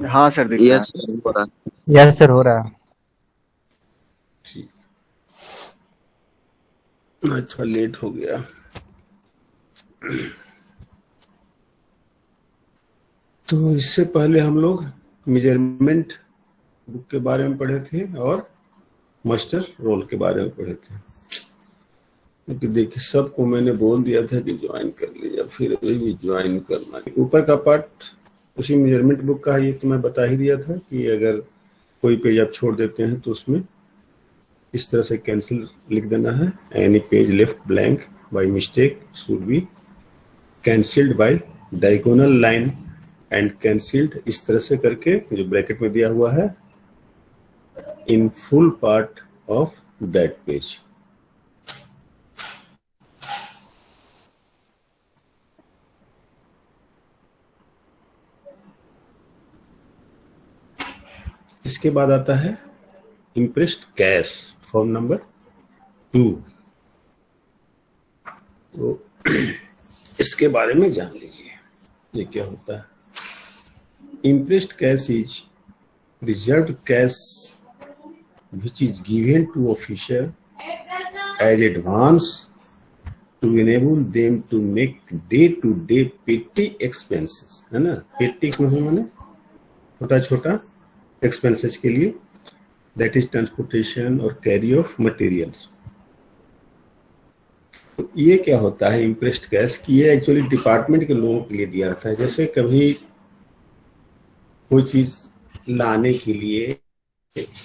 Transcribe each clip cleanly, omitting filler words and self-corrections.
हाँ सर, दिख रहा है। यस सर, हो रहा है। यस सर, हो रहा है। ठीक। मैं थोड़ा लेट हो गया। तो इससे पहले हम लोग मेजरमेंट बुक के बारे में पढ़े थे और मास्टर रोल के बारे में पढ़े थे। क्योंकि देखिए, सबको मैंने बोल दिया था कि ज्वाइन कर लीजिए, फिर अभी भी ज्वाइन करना है। ऊपर का पार्ट उसी मेजरमेंट बुक का है, ये तो मैं बता ही दिया था कि अगर कोई पेज आप छोड़ देते हैं तो उसमें इस तरह से कैंसिल लिख देना है। Any page left blank by mistake should be cancelled bye diagonal line and cancelled, इस तरह से करके जो ब्रैकेट में दिया हुआ है, in full part of that page. इसके बाद आता है इम्प्रेस्ड कैश फॉर्म नंबर 2। तो इसके बारे में जान लीजिए ये क्या होता है। Impressed cash is reserved cash which is given to officer as advance to enable them to make day-to-day petty expenses, है ना। petty माने छोटा छोटा एक्सपेंसेस के लिए, दैट इज ट्रांसपोर्टेशन और कैरी ऑफ मटेरियल्स। तो ये क्या होता है इम्प्रेस्ड कैश की, ये एक्चुअली डिपार्टमेंट के लोगों के लिए दिया रहता है। जैसे कभी कोई चीज लाने के लिए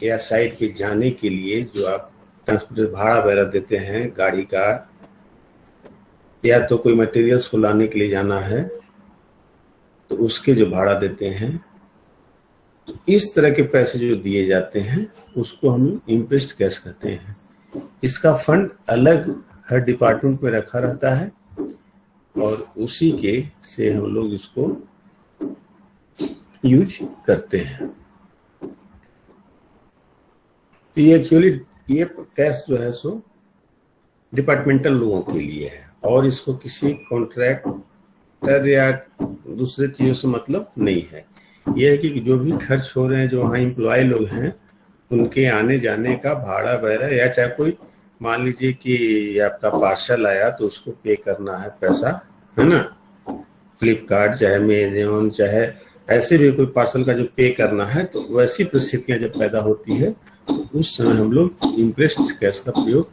या साइट पे जाने के लिए जो आप ट्रांसपोर्ट भाड़ा वगैरह देते हैं गाड़ी का, या तो कोई मटेरियल्स को लाने के लिए जाना है तो उसके जो भाड़ा देते हैं, तो इस तरह के पैसे जो दिए जाते हैं उसको हम इम्प्रेस्ड कैश कहते हैं। इसका फंड अलग हर डिपार्टमेंट में रखा रहता है और उसी के से हम लोग इसको यूज करते हैं। तो ये एक्चुअली ये कैश जो है सो डिपार्टमेंटल लोगों के लिए है और इसको किसी कॉन्ट्रैक्टर या दूसरे चीजों से मतलब नहीं है। ये है कि जो भी खर्च हो रहे हैं, जो वहाँ एम्प्लॉय लोग हैं, उनके आने जाने का भाड़ा वगैरह, या चाहे कोई मान लीजिए कि आपका पार्सल आया तो उसको पे करना है पैसा, है ना। फ्लिपकार्ट चाहे अमेजोन चाहे ऐसे भी कोई पार्सल का जो पे करना है, तो वैसी परिस्थितियां जब पैदा होती है तो उस समय हम लोग इम्प्रेस्ड कैश का प्रयोग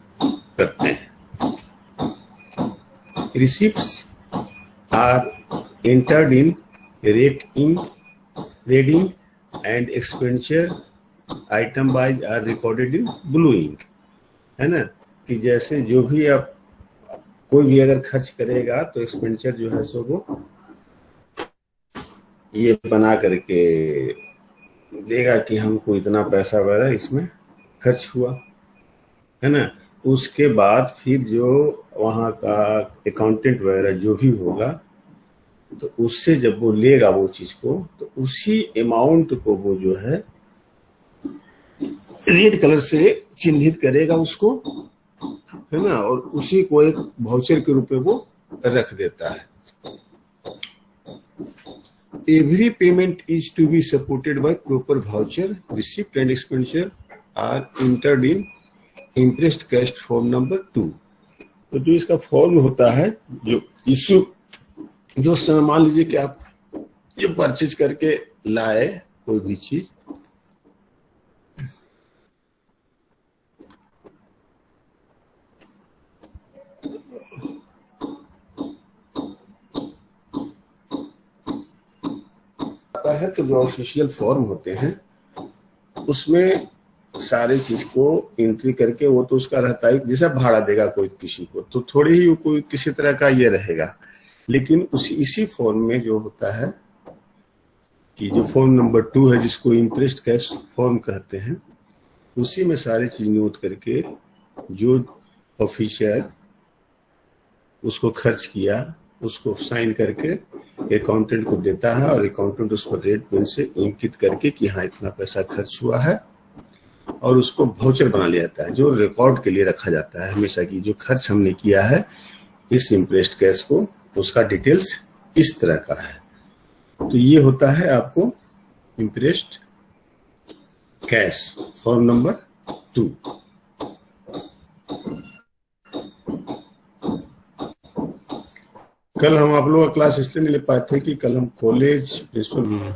करते हैं। Receipts are entered in reading and expenditure item wise are recorded in blue ink, है ना। कि जैसे जो भी आप कोई भी अगर खर्च करेगा तो एक्सपेंडिचर जो है सो वो ये बना करके देगा कि हमको इतना पैसा वगैरह इसमें खर्च हुआ, है ना। उसके बाद फिर जो वहाँ का अकाउंटेंट वगैरह जो भी होगा, तो उससे जब वो लेगा वो चीज को, तो उसी अमाउंट को वो जो है रेड कलर से चिन्हित करेगा उसको, है ना, और उसी को एक वाउचर के रूप में वो रख देता है। Every payment is to be supported by proper voucher, receipt and expenditure are entered in imprest cash form number 2। तो जो इसका फॉर्म होता है, जो इशू जो समय मान लीजिए कि आप जो परचेज करके लाए कोई भी चीज, है तो जो ऑफिशियल फॉर्म होते हैं उसमें सारे चीज को एंट्री करके, वो तो उसका रहता है जैसे भाड़ा देगा कोई किसी को तो थोड़ी ही कोई किसी तरह का ये रहेगा। लेकिन इसी फॉर्म में जो होता है कि जो फॉर्म नंबर 2 है जिसको इम्प्रेस्ड कैश फॉर्म कहते हैं, उसी में सारी चीज नोट करके जो ऑफिशियल उसको खर्च किया उसको साइन करके अकाउंटेंट को देता है और अकाउंटेंट उस पर रेड पेन से इंकित करके कि हाँ इतना पैसा खर्च हुआ है, और उसको वाउचर बना लिया जाता है जो रिकॉर्ड के लिए रखा जाता है हमेशा की जो खर्च हमने किया है इस इम्प्रेस्ड कैश को, उसका डिटेल्स इस तरह का है। तो ये होता है आपको इम्प्रेस्ड कैश, फॉर्म नंबर 2। कल हम आप लोगों का क्लास इसलिए नहीं ले पाए थे कि कल हम कॉलेज प्रिंसिपल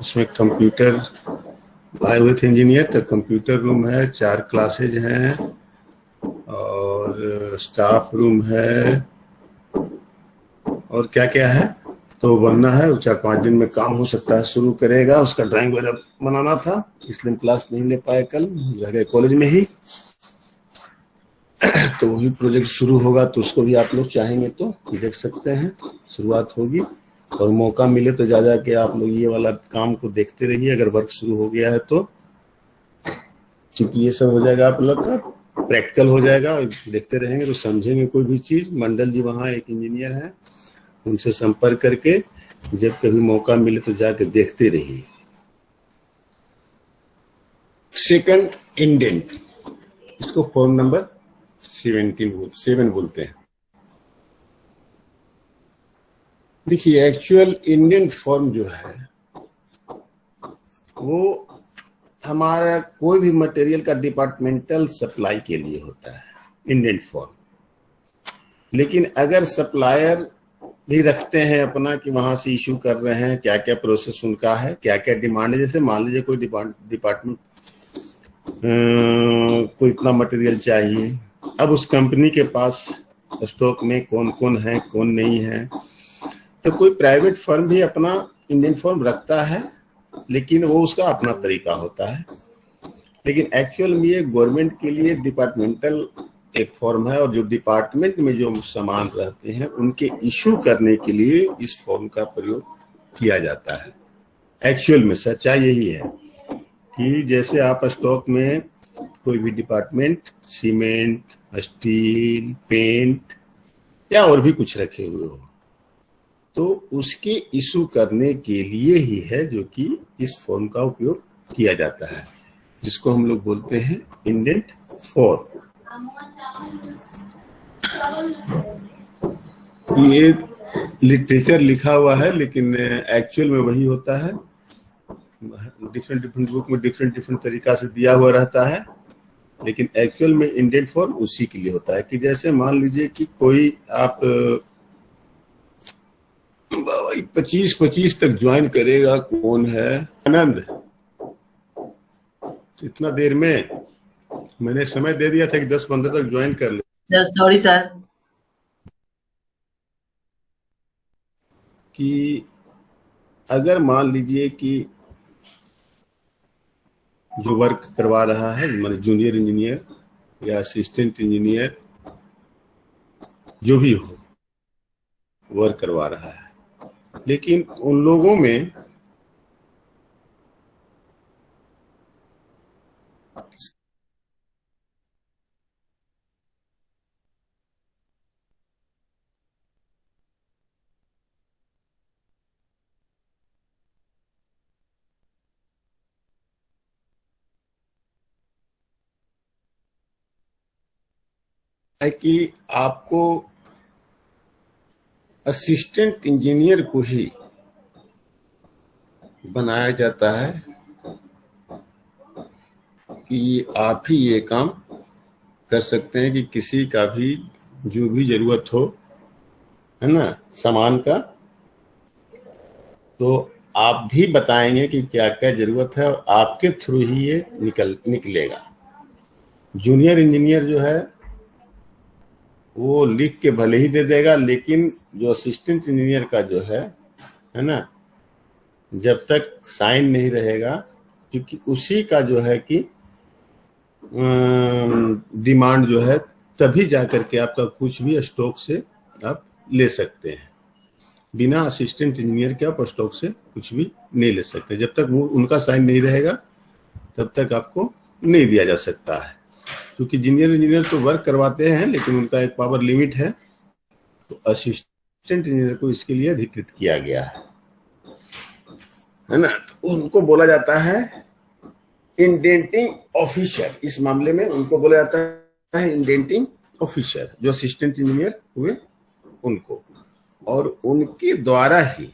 उसमें कंप्यूटर आए हुए थे इंजीनियर, तो कंप्यूटर रूम है, 4 क्लासेज हैं और स्टाफ रूम है और क्या क्या है तो बनना है। 4-5 दिन में काम हो सकता है शुरू करेगा, उसका ड्राइंग वगैरह बनाना था, इसलिए हम क्लास नहीं ले पाए, कल रह गए कॉलेज में ही। तो वही प्रोजेक्ट शुरू होगा तो उसको भी आप लोग चाहेंगे तो देख सकते हैं, शुरुआत होगी। और मौका मिले तो जा जाके आप लोग ये वाला काम को देखते रहिए, अगर वर्क शुरू हो गया है तो, चूंकि ये सब हो जाएगा आप लोग का प्रैक्टिकल हो जाएगा, और देखते रहेंगे तो समझेंगे कोई भी चीज। मंडल जी वहाँ एक इंजीनियर है, उनसे संपर्क करके जब कभी मौका मिले तो जाके देखते रहिए। सेकंड, इंडेंट, इसको फॉर्म नंबर 7 बोलते हैं। देखिए, एक्चुअल इंडेंट फॉर्म जो है वो हमारा कोई भी मटेरियल का डिपार्टमेंटल सप्लाई के लिए होता है इंडेंट फॉर्म। लेकिन अगर सप्लायर भी रखते हैं अपना कि वहां से इशू कर रहे हैं, क्या क्या प्रोसेस उनका है, क्या क्या डिमांड है, जैसे मान लीजिए कोई डिपार्टमेंट कोई इतना मटेरियल चाहिए, अब उस कंपनी के पास स्टॉक में कौन कौन है कौन नहीं है, तो कोई प्राइवेट फर्म भी अपना इंडियन फर्म रखता है, लेकिन वो उसका अपना तरीका होता है। लेकिन एक्चुअल में ये गवर्नमेंट के लिए डिपार्टमेंटल एक फॉर्म है, और जो डिपार्टमेंट में जो सामान रहते हैं उनके इशू करने के लिए इस फॉर्म का प्रयोग किया जाता है। एक्चुअल में सच्चाई यही है कि जैसे आप स्टॉक में कोई भी डिपार्टमेंट सीमेंट, स्टील, पेंट या और भी कुछ रखे हुए हो, तो उसके इशू करने के लिए ही है जो कि इस फॉर्म का उपयोग किया जाता है, जिसको हम लोग बोलते हैं इंडेंट फॉर्म। ये लिटरेचर लिखा हुआ है, लेकिन एक्चुअल में वही होता है। डिफरेंट बुक में डिफरेंट तरीका से दिया हुआ रहता है, लेकिन एक्चुअल में इंडेंट फॉर्म उसी के लिए होता है कि जैसे मान लीजिए कि कोई आप 25 तक ज्वाइन करेगा, कौन है आनंद, इतना देर में मैंने समय दे दिया था कि 10-15 तक ज्वाइन कर ले। Sorry sir. कि अगर मान लीजिए कि जो वर्क करवा रहा है, मतलब जूनियर इंजीनियर या असिस्टेंट इंजीनियर जो भी हो, वर्क करवा रहा है, लेकिन उन लोगों में है कि आपको असिस्टेंट इंजीनियर को ही बनाया जाता है कि आप ही ये काम कर सकते हैं कि किसी का भी जो भी जरूरत हो, है ना, सामान का, तो आप भी बताएंगे कि क्या क्या जरूरत है और आपके थ्रू ही ये निकलेगा। जूनियर इंजीनियर जो है वो लिख के भले ही दे देगा, लेकिन जो असिस्टेंट इंजीनियर का जो है ना, जब तक साइन नहीं रहेगा, क्योंकि उसी का जो है कि डिमांड जो है, तभी जाकर के आपका कुछ भी स्टॉक से आप ले सकते हैं। बिना असिस्टेंट इंजीनियर के आप स्टॉक से कुछ भी नहीं ले सकते, जब तक वो उनका साइन नहीं रहेगा तब तक आपको नहीं दिया जा सकता है। क्योंकि जूनियर इंजीनियर तो वर्क करवाते हैं, लेकिन उनका एक पावर लिमिट है, तो असिस्टेंट इंजीनियर को इसके लिए अधिकृत किया गया है ना। तो उनको बोला जाता है इंडेंटिंग ऑफिसर। इस मामले में उनको बोला जाता है इंडेंटिंग ऑफिसर, जो असिस्टेंट इंजीनियर हुए उनको, और उनके द्वारा ही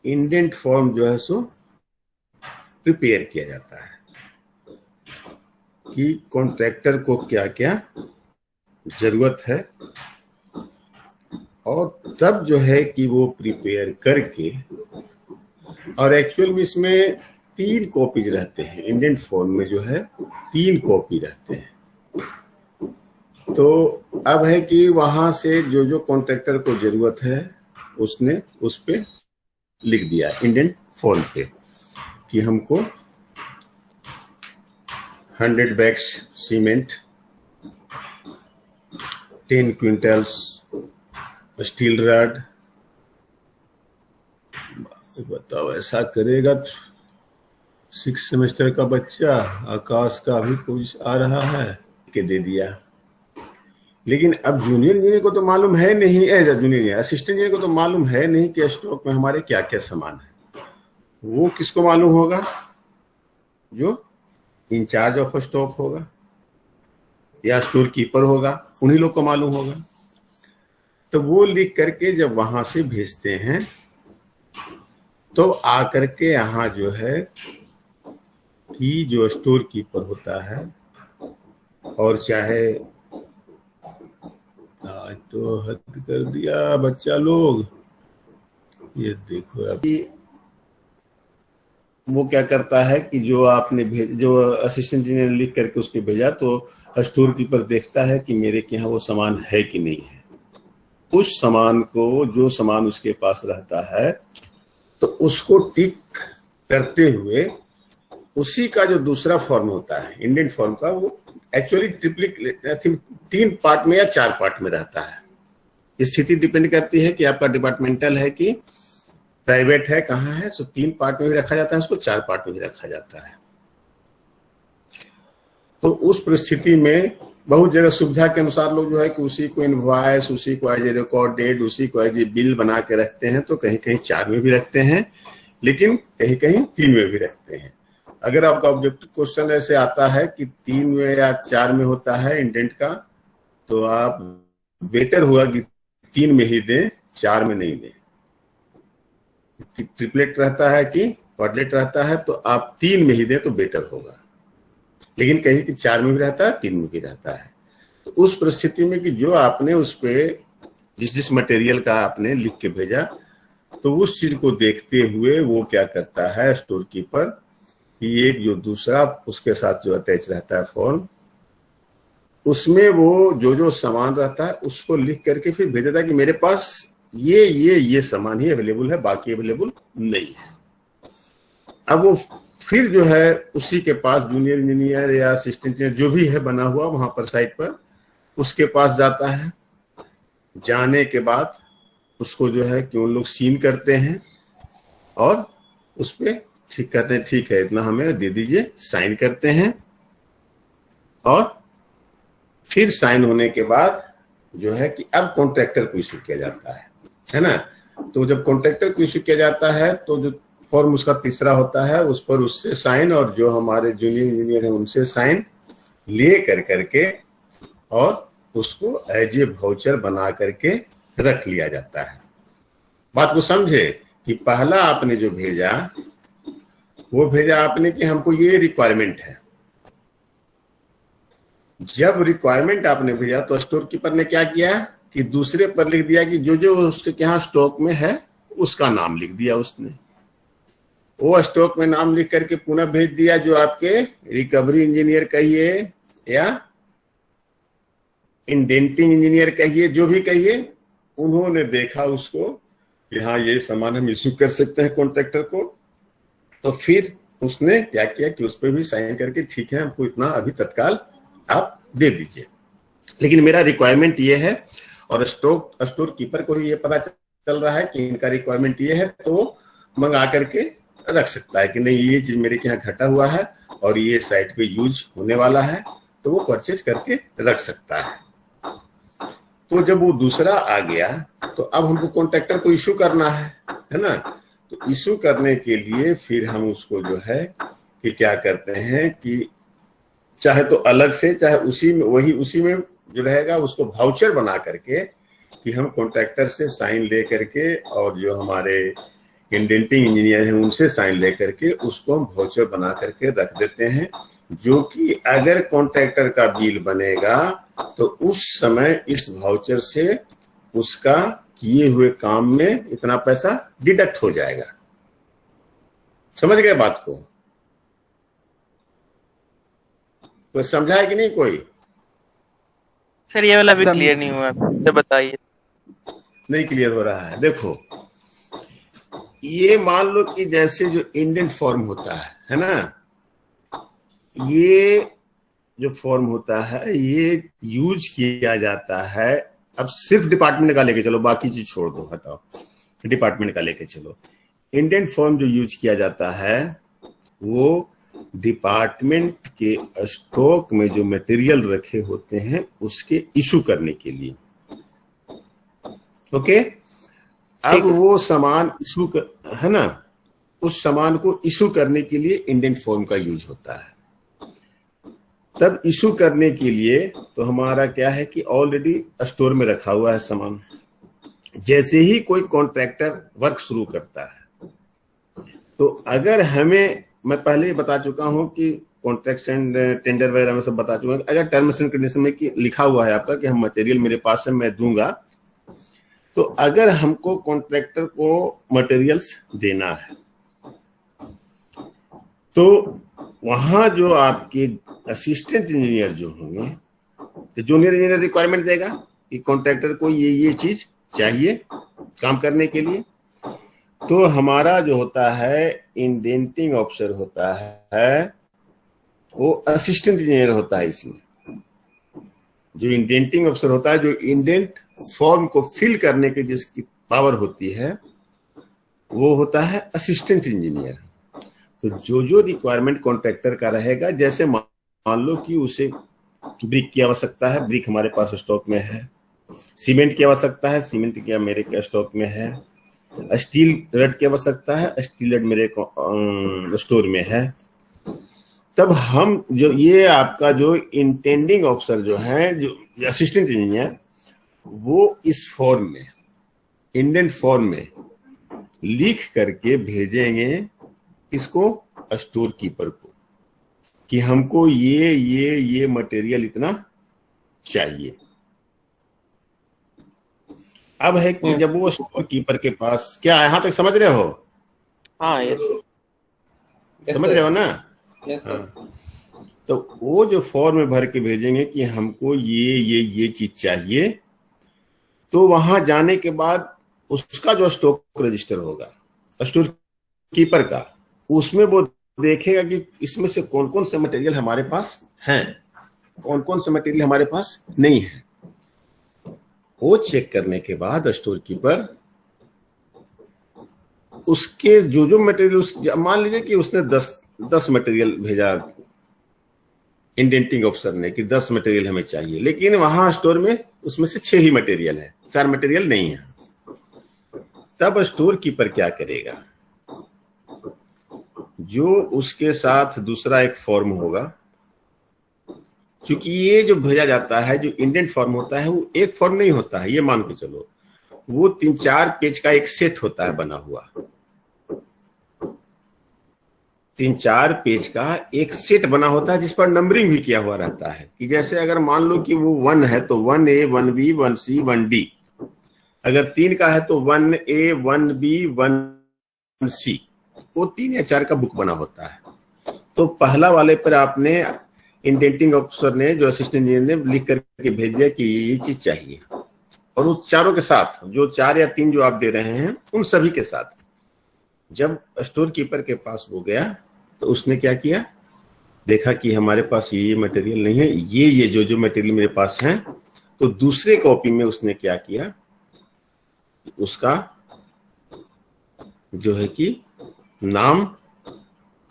इंडेंट फॉर्म जो है सो प्रिपेयर किया जाता है कि कॉन्ट्रैक्टर को क्या क्या जरूरत है, और तब जो है कि वो प्रिपेयर करके, और एक्चुअल में इसमें 3 कॉपीज रहते हैं इंडेंट फॉर्म में, जो है 3 कॉपी रहते हैं। तो अब है कि वहां से जो जो कॉन्ट्रैक्टर को जरूरत है उसने उस पे लिख दिया इंडेंट फॉर्म पे कि हमको 100 bags cement, 10 quintals steel rod. बताओ, ऐसा करेगा 6 सेमेस्टर का बच्चा, आकाश का अभी कुछ आ रहा है के दे दिया। लेकिन अब जूनियर इंजीनियर को तो मालूम है नहीं, एज जूनियर असिस्टेंट इंजीनियर को तो मालूम है नहीं कि स्टॉक में हमारे क्या क्या सामान है। वो किसको मालूम होगा? जो इंचार्ज ऑफ स्टॉक होगा या स्टोर कीपर होगा, उन्हीं लोग को मालूम होगा। तो वो लिख करके जब वहां से भेजते हैं तो आकर के यहाँ जो है कि जो स्टोर कीपर होता है, और चाहे आज तो हद कर दिया बच्चा लोग, ये देखो अभी वो क्या करता है कि जो आपने जो असिस्टेंट इंजीनियर लिख करके उसके भेजा, तो स्टोर कीपर देखता है कि मेरे के यहाँ वो सामान है कि नहीं है। उस सामान को, जो सामान उसके पास रहता है, तो उसको टिक करते हुए उसी का जो दूसरा फॉर्म होता है इंडेंट फॉर्म का, वो एक्चुअली ट्रिप्लिक 3 पार्ट में या 4 पार्ट में रहता है। स्थिति डिपेंड करती है कि आपका डिपार्टमेंटल है कि प्राइवेट है, कहाँ है। सो 3 पार्ट में भी रखा जाता है, उसको 4 पार्ट में भी रखा जाता है। तो उस परिस्थिति में बहुत जगह सुविधा के अनुसार लोग जो है कि उसी को इनवॉइस, उसी को एज ए रिकॉर्ड डेट, उसी को एज ए बिल बना के रखते हैं। तो कहीं कहीं 4 में भी रखते हैं, लेकिन कहीं कहीं 3 में भी रखते हैं। अगर आपका ऑब्जेक्टिव क्वेश्चन ऐसे आता है कि 3 में या 4 में होता है इंडेंट का, तो आप बेटर होगा कि 3 में ही दें, 4 में नहीं दें। ट्रिपलेट रहता है कि क्वाड्रेट रहता है, तो आप 3 में ही दें तो बेटर होगा। लेकिन कहीं कि 4 में भी रहता है, 3 में भी रहता है। तो उस परिस्थिति में कि जो आपने उस पे जिस मटेरियल का आपने लिख के भेजा, तो उस चीज को देखते हुए वो क्या करता है स्टोर कीपर, कि एक जो दूसरा उसके साथ जो अटैच रहता है फॉर्म, उसमें वो जो जो सामान रहता है उसको लिख करके फिर भेज देता है कि मेरे पास ये सामान ही अवेलेबल है, बाकी अवेलेबल नहीं है। अब वो फिर जो है उसी के पास जूनियर इंजीनियर या असिस्टेंट इंजीनियर जो भी है बना हुआ वहां पर साइट पर, उसके पास जाता है। जाने के बाद उसको जो है कि उन लोग सीन करते हैं और उस पे ठीक कहते हैं, ठीक है इतना हमें दे दीजिए, साइन करते हैं। और फिर साइन होने के बाद जो है कि अब कॉन्ट्रैक्टर को इश्यू किया जाता है ना। तो जब कॉन्ट्रैक्टर को इश्यू किया जाता है तो जो फॉर्म उसका तीसरा होता है, उस पर उससे साइन, और जो हमारे जूनियर इंजीनियर हैं उनसे साइन ले करके और उसको एज ए वाउचर बना करके रख लिया जाता है। बात को समझे कि पहला आपने जो भेजा, वो भेजा आपने कि हमको ये रिक्वायरमेंट है। जब रिक्वायरमेंट आपने भेजा तो स्टोर कीपर ने क्या किया कि दूसरे पर लिख दिया कि जो जो उसके यहाँ स्टॉक में है उसका नाम लिख दिया उसने। वो स्टॉक में नाम लिख करके पुनः भेज दिया जो आपके रिकवरी इंजीनियर कहिए या इंडेंटिंग इंजीनियर कहिए, जो भी कहिए, उन्होंने देखा उसको कि हाँ ये सामान हम इश्यू कर सकते हैं कॉन्ट्रैक्टर को। तो फिर उसने क्या किया कि उस पर भी साइन करके ठीक है हमको इतना अभी तत्काल आप दे दीजिए, लेकिन मेरा रिक्वायरमेंट ये है, और स्टोर कीपर को ये पता चल रहा है कि इनका रिक्वायरमेंट ये है, तो मंगा करके रख सकता है कि नहीं ये चीज मेरे यहाँ घटा हुआ है और ये साइट पे यूज होने वाला है, तो वो परचेज करके रख सकता है। तो जब वो दूसरा आ गया तो अब हमको कॉन्ट्रैक्टर को इश्यू करना है ना। तो इश्यू करने के लिए फिर हम उसको जो है कि क्या करते हैं कि चाहे तो अलग से, चाहे उसी में जो रहेगा उसको वाउचर बना करके कि हम कॉन्ट्रैक्टर से साइन ले करके और जो हमारे इंडेंटिंग इंजीनियर हैं उनसे साइन लेकर के उसको हम वाउचर बना करके रख देते हैं, जो कि अगर कॉन्ट्रैक्टर का बिल बनेगा तो उस समय इस वाउचर से उसका किए हुए काम में इतना पैसा डिडक्ट हो जाएगा। समझ गए बात को? कोई समझा है कि नहीं कोई? सर ये वाला भी क्लियर नहीं हुआ, तो बताइए। नहीं क्लियर हो रहा है? देखो, ये मान लो कि जैसे जो इंडेंट फॉर्म होता है ना, ये जो फॉर्म होता है ये यूज किया जाता है। अब सिर्फ डिपार्टमेंट का लेके चलो, बाकी चीज छोड़ दो, हटाओ, डिपार्टमेंट का लेके चलो। इंडेंट फॉर्म जो यूज किया जाता है वो डिपार्टमेंट के स्टॉक में जो मटेरियल रखे होते हैं उसके इशू करने के लिए। ओके, अब वो सामान इशू है ना, उस सामान को इशू करने के लिए इंडेंट फॉर्म का यूज होता है। तब इशू करने के लिए तो हमारा क्या है कि ऑलरेडी स्टोर में रखा हुआ है सामान। जैसे ही कोई कॉन्ट्रैक्टर वर्क शुरू करता है तो अगर हमें, मैं पहले ही बता चुका हूं कि कॉन्ट्रैक्शन टेंडर वगैरह में सब बता चुका हूं, अगर टर्म्स एंड कंडीशन में कि लिखा हुआ है आपका कि हम मटेरियल मेरे पास है मैं दूंगा, तो अगर हमको कॉन्ट्रैक्टर को मटेरियल्स देना है तो वहां जो आपके असिस्टेंट इंजीनियर जो होंगे, तो जूनियर इंजीनियर रिक्वायरमेंट देगा कि कॉन्ट्रैक्टर को ये चीज चाहिए काम करने के लिए। तो हमारा जो होता है इंडेंटिंग ऑफिसर होता है वो असिस्टेंट इंजीनियर होता है। इसमें जो इंडेंटिंग ऑफिसर होता है, जो इंडेंट फॉर्म को फिल करने की जिसकी पावर होती है वो होता है असिस्टेंट इंजीनियर। तो जो रिक्वायरमेंट कॉन्ट्रैक्टर का रहेगा, जैसे मान लो कि उसे ब्रिक की आवश्यकता है, ब्रिक हमारे पास स्टॉक में है, सीमेंट की आवश्यकता है, सीमेंट की मेरे के स्टॉक में है, स्टील रड की आवश्यकता है, स्टील रड मेरे स्टोर में है। तब हम जो ये आपका जो इंटेंडिंग ऑफिसर जो है, जो असिस्टेंट इंजीनियर, वो इस फॉर्म में, इंडेंट फॉर्म में लिख करके भेजेंगे इसको स्टोर कीपर को कि हमको ये मटेरियल इतना चाहिए। अब है कि जब वो स्टोर कीपर के पास, क्या यहां तक समझ रहे हो? हाँ यस सर। समझ रहे हो ना? Yes sir. हाँ। तो वो जो फॉर्म में भर के भेजेंगे कि हमको ये चीज चाहिए, तो वहां जाने के बाद उसका जो स्टॉक रजिस्टर होगा स्टोर कीपर का, उसमें वो देखेगा कि इसमें से कौन कौन से मटेरियल हमारे पास हैं, कौन कौन से मटेरियल हमारे पास नहीं है। वो चेक करने के बाद स्टोर कीपर उसके जो मटेरियल, मान लीजिए कि उसने 10 मटेरियल भेजा इंडेंटिंग ऑफिसर ने कि 10 मटेरियल हमें चाहिए, लेकिन वहां स्टोर में उसमें से 6 ही मटेरियल है, 4 मटेरियल नहीं है। तब स्टोर कीपर क्या करेगा, जो उसके साथ दूसरा एक फॉर्म होगा, क्योंकि ये जो भेजा जाता है जो इंडेंट फॉर्म होता है वो एक फॉर्म नहीं होता है, ये मान के चलो वो 3-4 पेज का एक सेट होता है बना हुआ, 3-4 पेज का एक सेट बना होता है जिस पर नंबरिंग भी किया हुआ रहता है कि जैसे अगर मान लो कि वो 1 है तो 1A 1B 1C 1D, अगर 3 का है तो 1A 1B 1C, वो 3 या 4 का बुक बना होता है। तो पहला वाले पर आपने इंडेंटिंग ऑफिसर ने, जो असिस्टेंट इंजीनियर ने लिख करके भेज दिया कि ये चीज चाहिए, और उस चारों के साथ जो 4 या 3 जो आप दे रहे हैं उन सभी के साथ जब स्टोर कीपर के पास वो गया तो उसने क्या किया, देखा कि हमारे पास ये मटेरियल नहीं है, ये जो मटेरियल मेरे पास है, तो दूसरे कॉपी में उसने क्या किया, उसका जो है कि नाम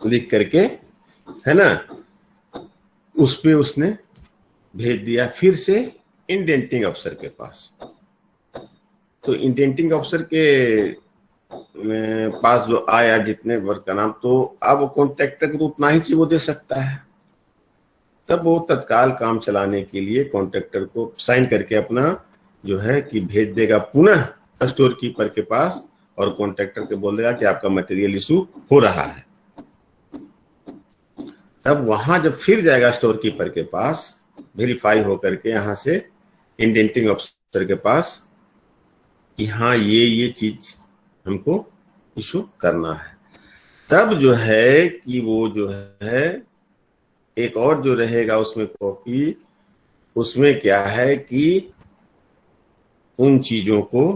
लिख करके, है ना, उस पे उसने भेज दिया फिर से इंडेंटिंग अफसर के पास। तो इंडेंटिंग अफसर के पास जो आया जितने वर्क का नाम, तो अब कॉन्ट्रैक्टर को उतना ही चीज वो दे सकता है। तब वो तत्काल काम चलाने के लिए कॉन्ट्रैक्टर को साइन करके अपना जो है कि भेज देगा पुनः स्टोर कीपर के पास, और कॉन्ट्रैक्टर के बोल देगा कि आपका मटेरियल इशू हो रहा है। तब वहां जब फिर जाएगा स्टोर कीपर के पास वेरीफाई होकर के यहाँ से इंडेंटिंग ऑफिसर के पास कि हाँ ये चीज हमको इशू करना है। तब जो है कि वो जो है एक और जो रहेगा उसमें कॉपी, उसमें क्या है कि उन चीजों को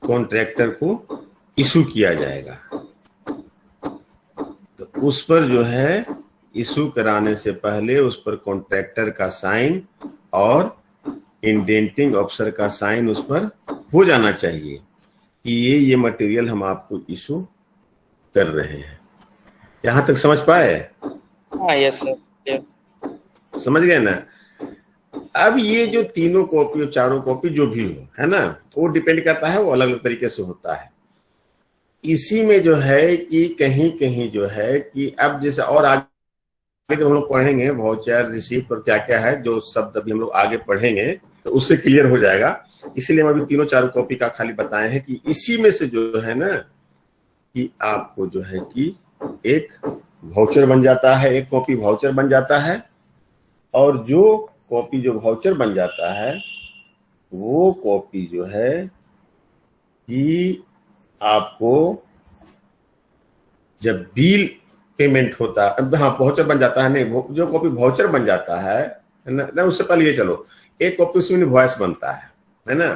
कॉन्ट्रैक्टर को इशू किया जाएगा। तो उस पर जो है इशू कराने से पहले उस पर कॉन्ट्रैक्टर का साइन और इंडेंटिंग ऑफिसर का साइन उस पर हो जाना चाहिए कि ये मटेरियल हम आपको इशू कर रहे हैं। यहां तक समझ पाए? हाँ यस सर, समझ गए ना? अब ये जो तीनों कॉपी और चारों कॉपी जो भी हो, है ना, वो डिपेंड करता है, वो अलग अलग तरीके से होता है। इसी में जो है कि कहीं कहीं जो है कि अब जैसे और आगे जब हम लोग पढ़ेंगे वाउचर रिसीप्ट और क्या क्या है, जो शब्द अभी हम लोग आगे पढ़ेंगे तो उससे क्लियर हो जाएगा। इसीलिए हम अभी तीनों चारों कॉपी का खाली बताए हैं कि इसी में से जो है ना कि आपको जो है कि एक वाउचर बन जाता है, एक कॉपी वाउचर बन जाता है, और जो कॉपी जो वाउचर बन जाता है वो कॉपी जो है कि आपको जब बिल पेमेंट होता है, हाँ वाउचर बन जाता है, नहीं जो कॉपी वाउचर बन जाता है ना, उससे पहले ये चलो, एक कॉपी उसमें इनवॉइस बनता है ना,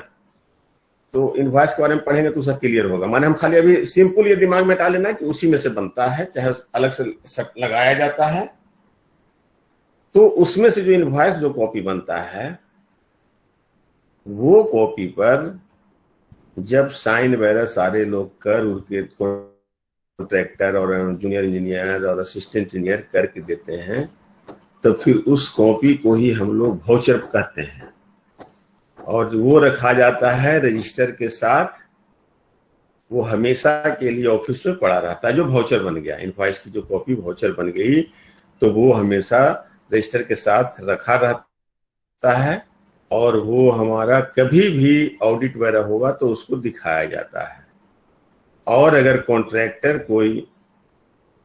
तो इनवॉइस के बारे में पढ़ेंगे तो उसका क्लियर होगा। माने हम खाली अभी सिंपल ये दिमाग में डाल लेना कि उसी में से बनता है, चाहे अलग से लगाया जाता है। तो उसमें से जो इनवॉइस जो कॉपी बनता है वो कॉपी पर जब साइन वगैरह सारे लोग कर उनके कॉन्ट्रैक्टर और जूनियर इंजीनियर और असिस्टेंट इंजीनियर करके देते हैं, तो फिर उस कॉपी को ही हम लोग वाउचर कहते हैं, और वो रखा जाता है रजिस्टर के साथ। वो हमेशा के लिए ऑफिस में पड़ा रहता है। जो वाउचर बन गया, इनवॉइस की जो कॉपी वाउचर बन गई, तो वो हमेशा रजिस्टर के साथ रखा रहता है, और वो हमारा कभी भी ऑडिट वगैरह होगा तो उसको दिखाया जाता है। और अगर कॉन्ट्रैक्टर कोई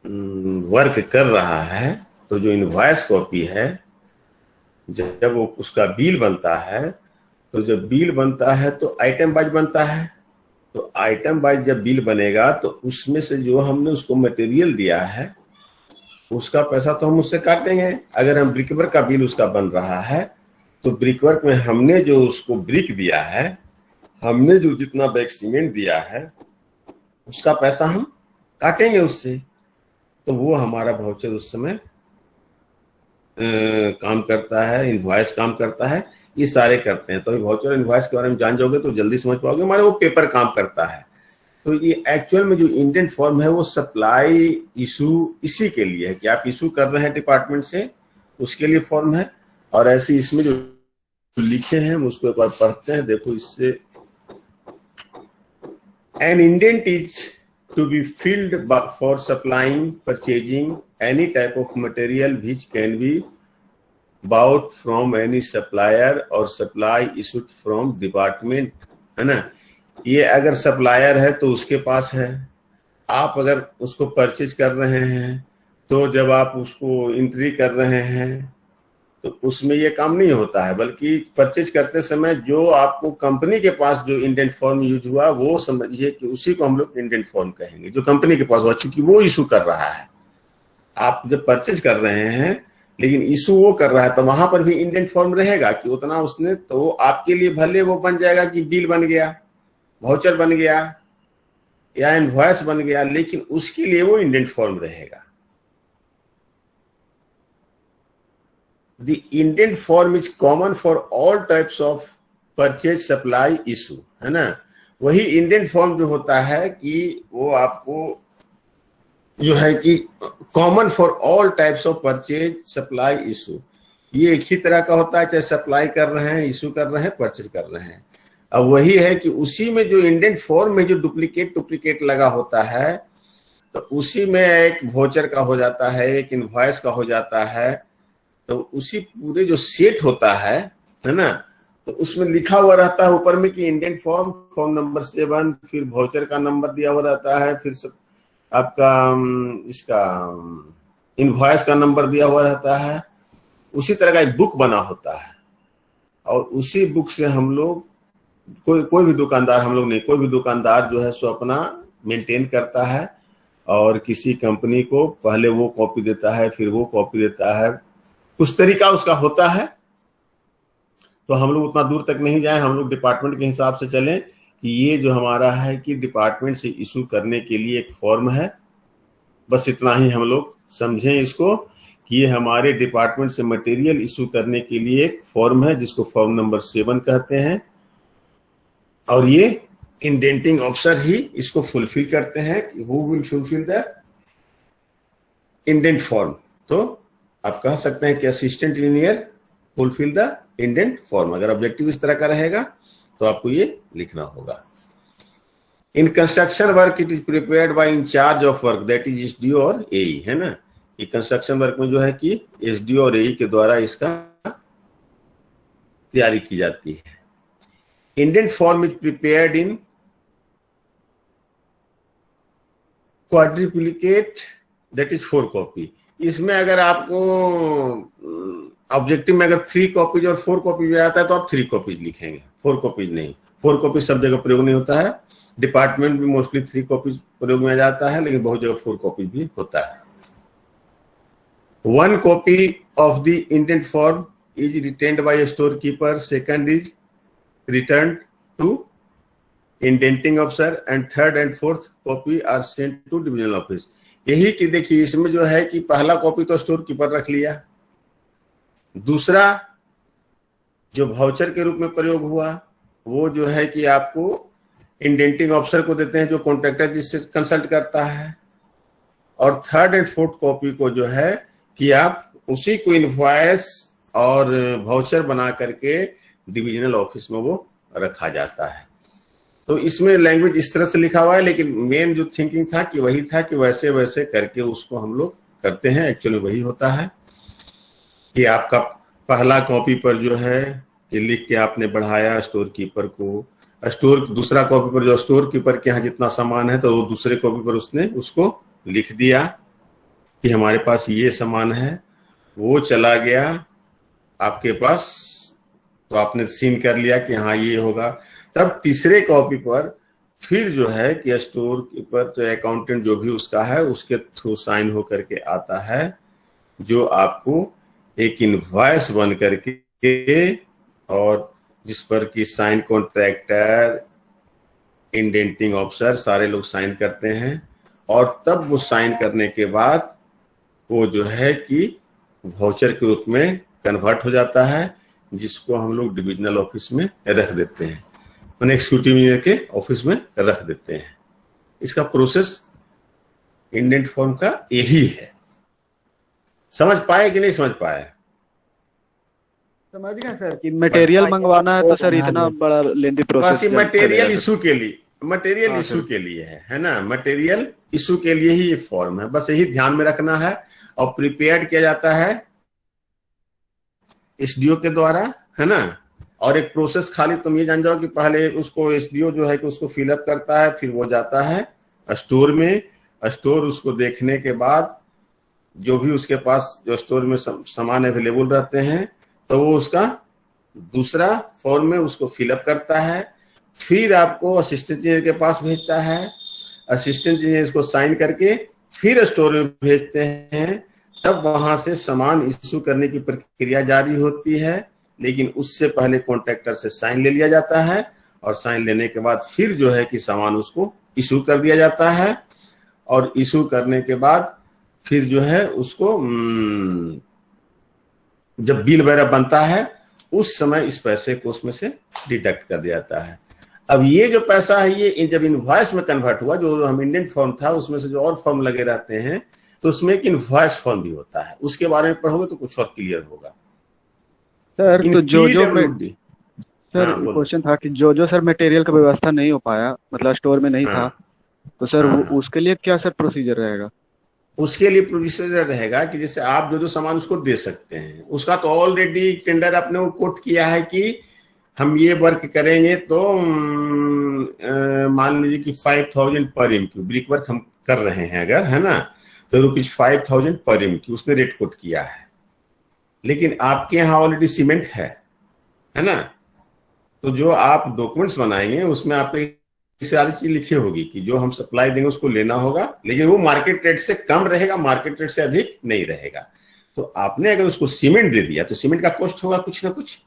वर्क कर रहा है तो जो इनवॉइस कॉपी है, जब वो उसका बिल बनता है, तो जब बिल बनता है तो आइटम वाइज बनता है। तो आइटम वाइज जब बिल बनेगा तो उसमें से जो हमने उसको मटेरियल दिया है उसका पैसा तो हम उससे काटेंगे। अगर हम ब्रिकवर्क का बिल उसका बन रहा है तो ब्रिकवर्क में हमने जो उसको ब्रिक दिया है, हमने जो जितना बैग सीमेंट दिया है उसका पैसा हम काटेंगे उससे। तो वो हमारा वाउचर उस समय काम करता है, इनवॉइस काम करता है, ये सारे करते हैं। तो वाउचर इनवॉइस के बारे में जान जाओगे तो जल्दी समझ पाओगे। हमारे वो पेपर काम करता है। तो ये एक्चुअल में जो इंडेंट फॉर्म है वो सप्लाई इशू इसी के लिए है कि आप इशू कर रहे हैं डिपार्टमेंट से, उसके लिए फॉर्म है। और ऐसे इसमें जो लिखे हैं हम उसको एक बार पढ़ते हैं, देखो इससे। An indent is to be filled for supplying purchasing any type of material which can be bought from any supplier और सप्लाई इशूड फ्रॉम डिपार्टमेंट, है ना। ये अगर सप्लायर है तो उसके पास है, आप अगर उसको परचेज कर रहे हैं तो जब आप उसको एंट्री कर रहे हैं तो उसमें ये काम नहीं होता है, बल्कि परचेज करते समय जो आपको कंपनी के पास जो इंडेंट फॉर्म यूज हुआ वो समझिए कि उसी को हम लोग इंडेंट फॉर्म कहेंगे, जो कंपनी के पास हुआ, चूंकि वो इशू कर रहा है। आप जब परचेज कर रहे हैं लेकिन इशू वो कर रहा है तो वहां पर भी इंडेंट फॉर्म रहेगा कि उतना उसने, तो आपके लिए भले वो बन जाएगा कि बिल बन गया, वाउचर बन गया या इनवॉइस बन गया, लेकिन उसके लिए वो इंडेंट फॉर्म रहेगा। The indent form is common for all types of purchase supply issue, है ना। वही इंडेंट फॉर्म जो होता है कि वो आपको जो है कि common for all types of purchase supply issue, ये एक ही तरह का होता है, चाहे सप्लाई कर रहे हैं, इशू कर रहे हैं, परचेज कर रहे हैं। अब वही है कि उसी में जो इंडेंट फॉर्म में जो डुप्लीकेट लगा होता है, तो उसी में एक वाउचर का हो जाता है, एक इनवॉइस का हो जाता है। तो उसी पूरे जो सेट होता है ना, तो उसमें लिखा हुआ रहता है ऊपर में कि इंडेंट फॉर्म, फॉर्म नंबर 7, फिर वाउचर का नंबर दिया हुआ रहता है, फिर सब आपका इसका इनवॉइस का नंबर दिया हुआ रहता है। उसी तरह का एक बुक बना होता है और उसी बुक से हम लोग कोई भी दुकानदार, हम लोग नहीं, कोई भी दुकानदार जो है सो अपना मेंटेन करता है और किसी कंपनी को पहले वो कॉपी देता है, फिर वो कॉपी देता है, कुछ तरीका उसका होता है। तो हम लोग उतना दूर तक नहीं जाए, हम लोग डिपार्टमेंट के हिसाब से चलें कि ये जो हमारा है कि डिपार्टमेंट से इशू करने के लिए एक फॉर्म है, बस इतना ही हम लोग समझें इसको कि ये हमारे डिपार्टमेंट से मटेरियल इशू करने के लिए एक फॉर्म है जिसको फॉर्म नंबर 7 कहते हैं और ये इंडेंटिंग ऑफिसर ही इसको फुलफिल करते हैं। Who will fulfil the indent form? तो आप कह सकते हैं कि assistant engineer fulfil the indent form. अगर ऑब्जेक्टिव इस तरह का रहेगा तो आपको ये लिखना होगा। In construction work it is prepared by in charge of work that is SDO और एई, है ना। ये कंस्ट्रक्शन वर्क में जो है कि एसडीओ और एई के द्वारा इसका तैयारी की जाती है। Indent form is prepared in quadruplicate that is 4 copy. इसमें अगर आपको ऑब्जेक्टिव में अगर 3 कॉपीज और 4 कॉपीज आता है तो आप 3 कॉपीज लिखेंगे, 4 कॉपीज नहीं। 4 कॉपीज सब जगह प्रयोग नहीं होता है, डिपार्टमेंट में मोस्टली 3 कॉपीज प्रयोग में आ जाता है, लेकिन बहुत जगह 4 कॉपीज भी होता है। 1 copy of the indent form is retained by store keeper, second is return to indenting officer and third and fourth copy are sent to divisional office. यही कि देखिए इसमें जो है कि पहला कॉपी तो स्टोर कीपर रख लिया, दूसरा जो वाउचर के रूप में प्रयोग हुआ वो जो है कि आपको इंडेंटिंग ऑफिसर को देते हैं जो कॉन्ट्रैक्टर जिससे कंसल्ट करता है, और थर्ड एंड फोर्थ कॉपी को जो है कि आप उसी को इनवॉइस और वाउचर बना करके डिविजनल ऑफिस में वो रखा जाता है। तो इसमें लैंग्वेज इस तरह से लिखा हुआ है, लेकिन मेन जो थिंकिंग था कि वही था कि वैसे वैसे करके उसको हम लोग करते हैं। एक्चुअली वही होता है कि आपका पहला कॉपी पर जो है कि लिख के आपने बढ़ाया स्टोर कीपर को, दूसरा कॉपी पर जो स्टोर कीपर के यहाँ जितना सामान है तो वो दूसरे कॉपी पर उसने उसको लिख दिया कि हमारे पास ये सामान है, वो चला गया आपके पास तो आपने सीन कर लिया कि हाँ ये होगा। तब तीसरे कॉपी पर फिर जो है कि स्टोर कीपर तो अकाउंटेंट जो भी उसका है उसके थ्रू साइन हो करके आता है, जो आपको एक इनवॉइस बन करके और जिस पर कि साइन कॉन्ट्रैक्टर, इंडेंटिंग ऑफिसर सारे लोग साइन करते हैं, और तब वो साइन करने के बाद वो जो है कि वाउचर के रूप में कन्वर्ट हो जाता है, जिसको हम लोग डिविजनल ऑफिस में रख देते हैं, मैंने एग्जीक्यूटिव इंजीनियर के ऑफिस में रख देते हैं। इसका प्रोसेस इंडेंट फॉर्म का यही है। समझ पाए कि नहीं समझ पाए? समझ गए सर कि मटेरियल मंगवाना है तो सर इतना बड़ा लेंथी प्रोसेस मटेरियल इशू के लिए, मटेरियल इशू के लिए है ना, मटेरियल इशू के लिए ही ये फॉर्म है, बस यही ध्यान में रखना है। और प्रिपेयर्ड किया जाता है एसडीओ के द्वारा, है ना। और एक प्रोसेस खाली तुम ये जान जाओ कि पहले उसको एसडीओ जो है कि उसको फिलअप करता है, फिर वो जाता है स्टोर में, स्टोर उसको देखने के बाद जो भी उसके पास जो स्टोर में सामान अवेलेबल रहते हैं तो वो उसका दूसरा फॉर्म में उसको फिलअप करता है, फिर आपको असिस्टेंट इंजीनियर के पास भेजता है, असिस्टेंट इंजीनियर इसको साइन करके फिर स्टोर में भेजते हैं। तब वहां से सामान इशू करने की प्रक्रिया जारी होती है, लेकिन उससे पहले कॉन्ट्रैक्टर से साइन ले लिया जाता है, और साइन लेने के बाद फिर जो है कि सामान उसको इशू कर दिया जाता है, और इशू करने के बाद फिर जो है उसको जब बिल वगैरह बनता है उस समय इस पैसे को उसमें से डिडक्ट कर दिया जाता है। अब ये जो पैसा है ये जब इनवॉइस में कन्वर्ट हुआ, जो हम इंडेंट फॉर्म था उसमें से जो और फॉर्म लगे रहते हैं तो उसमें एक इनवॉइस फॉर्म भी होता है, उसके बारे में पढ़ोगे तो कुछ और क्लियर होगा सर। तो जो सर हाँ, क्वेश्चन था कि जो सर मटेरियल का व्यवस्था नहीं हो पाया, मतलब स्टोर में नहीं था, तो सर उसके लिए क्या सर प्रोसीजर रहेगा? उसके लिए प्रोसीजर रहेगा कि जैसे आप जो सामान उसको दे सकते हैं, उसका तो ऑलरेडी टेंडर आपने वो कोट किया है कि हम ये वर्क करेंगे तो मान लीजिए कि 5000 पर MQ ब्रिक वर्क हम कर रहे हैं अगर, है ना, तो ₹5000 पर MQ उसने रेट कोट किया है। लेकिन आपके यहाँ ऑलरेडी सीमेंट है ना, तो जो आप डॉक्यूमेंट्स बनाएंगे उसमें आपको सारी चीज लिखी होगी कि जो हम सप्लाई देंगे उसको लेना होगा, लेकिन वो मार्केट रेट से कम रहेगा, मार्केट रेट से अधिक नहीं रहेगा। तो आपने अगर उसको सीमेंट दे दिया तो सीमेंट का कॉस्ट होगा कुछ ना कुछ,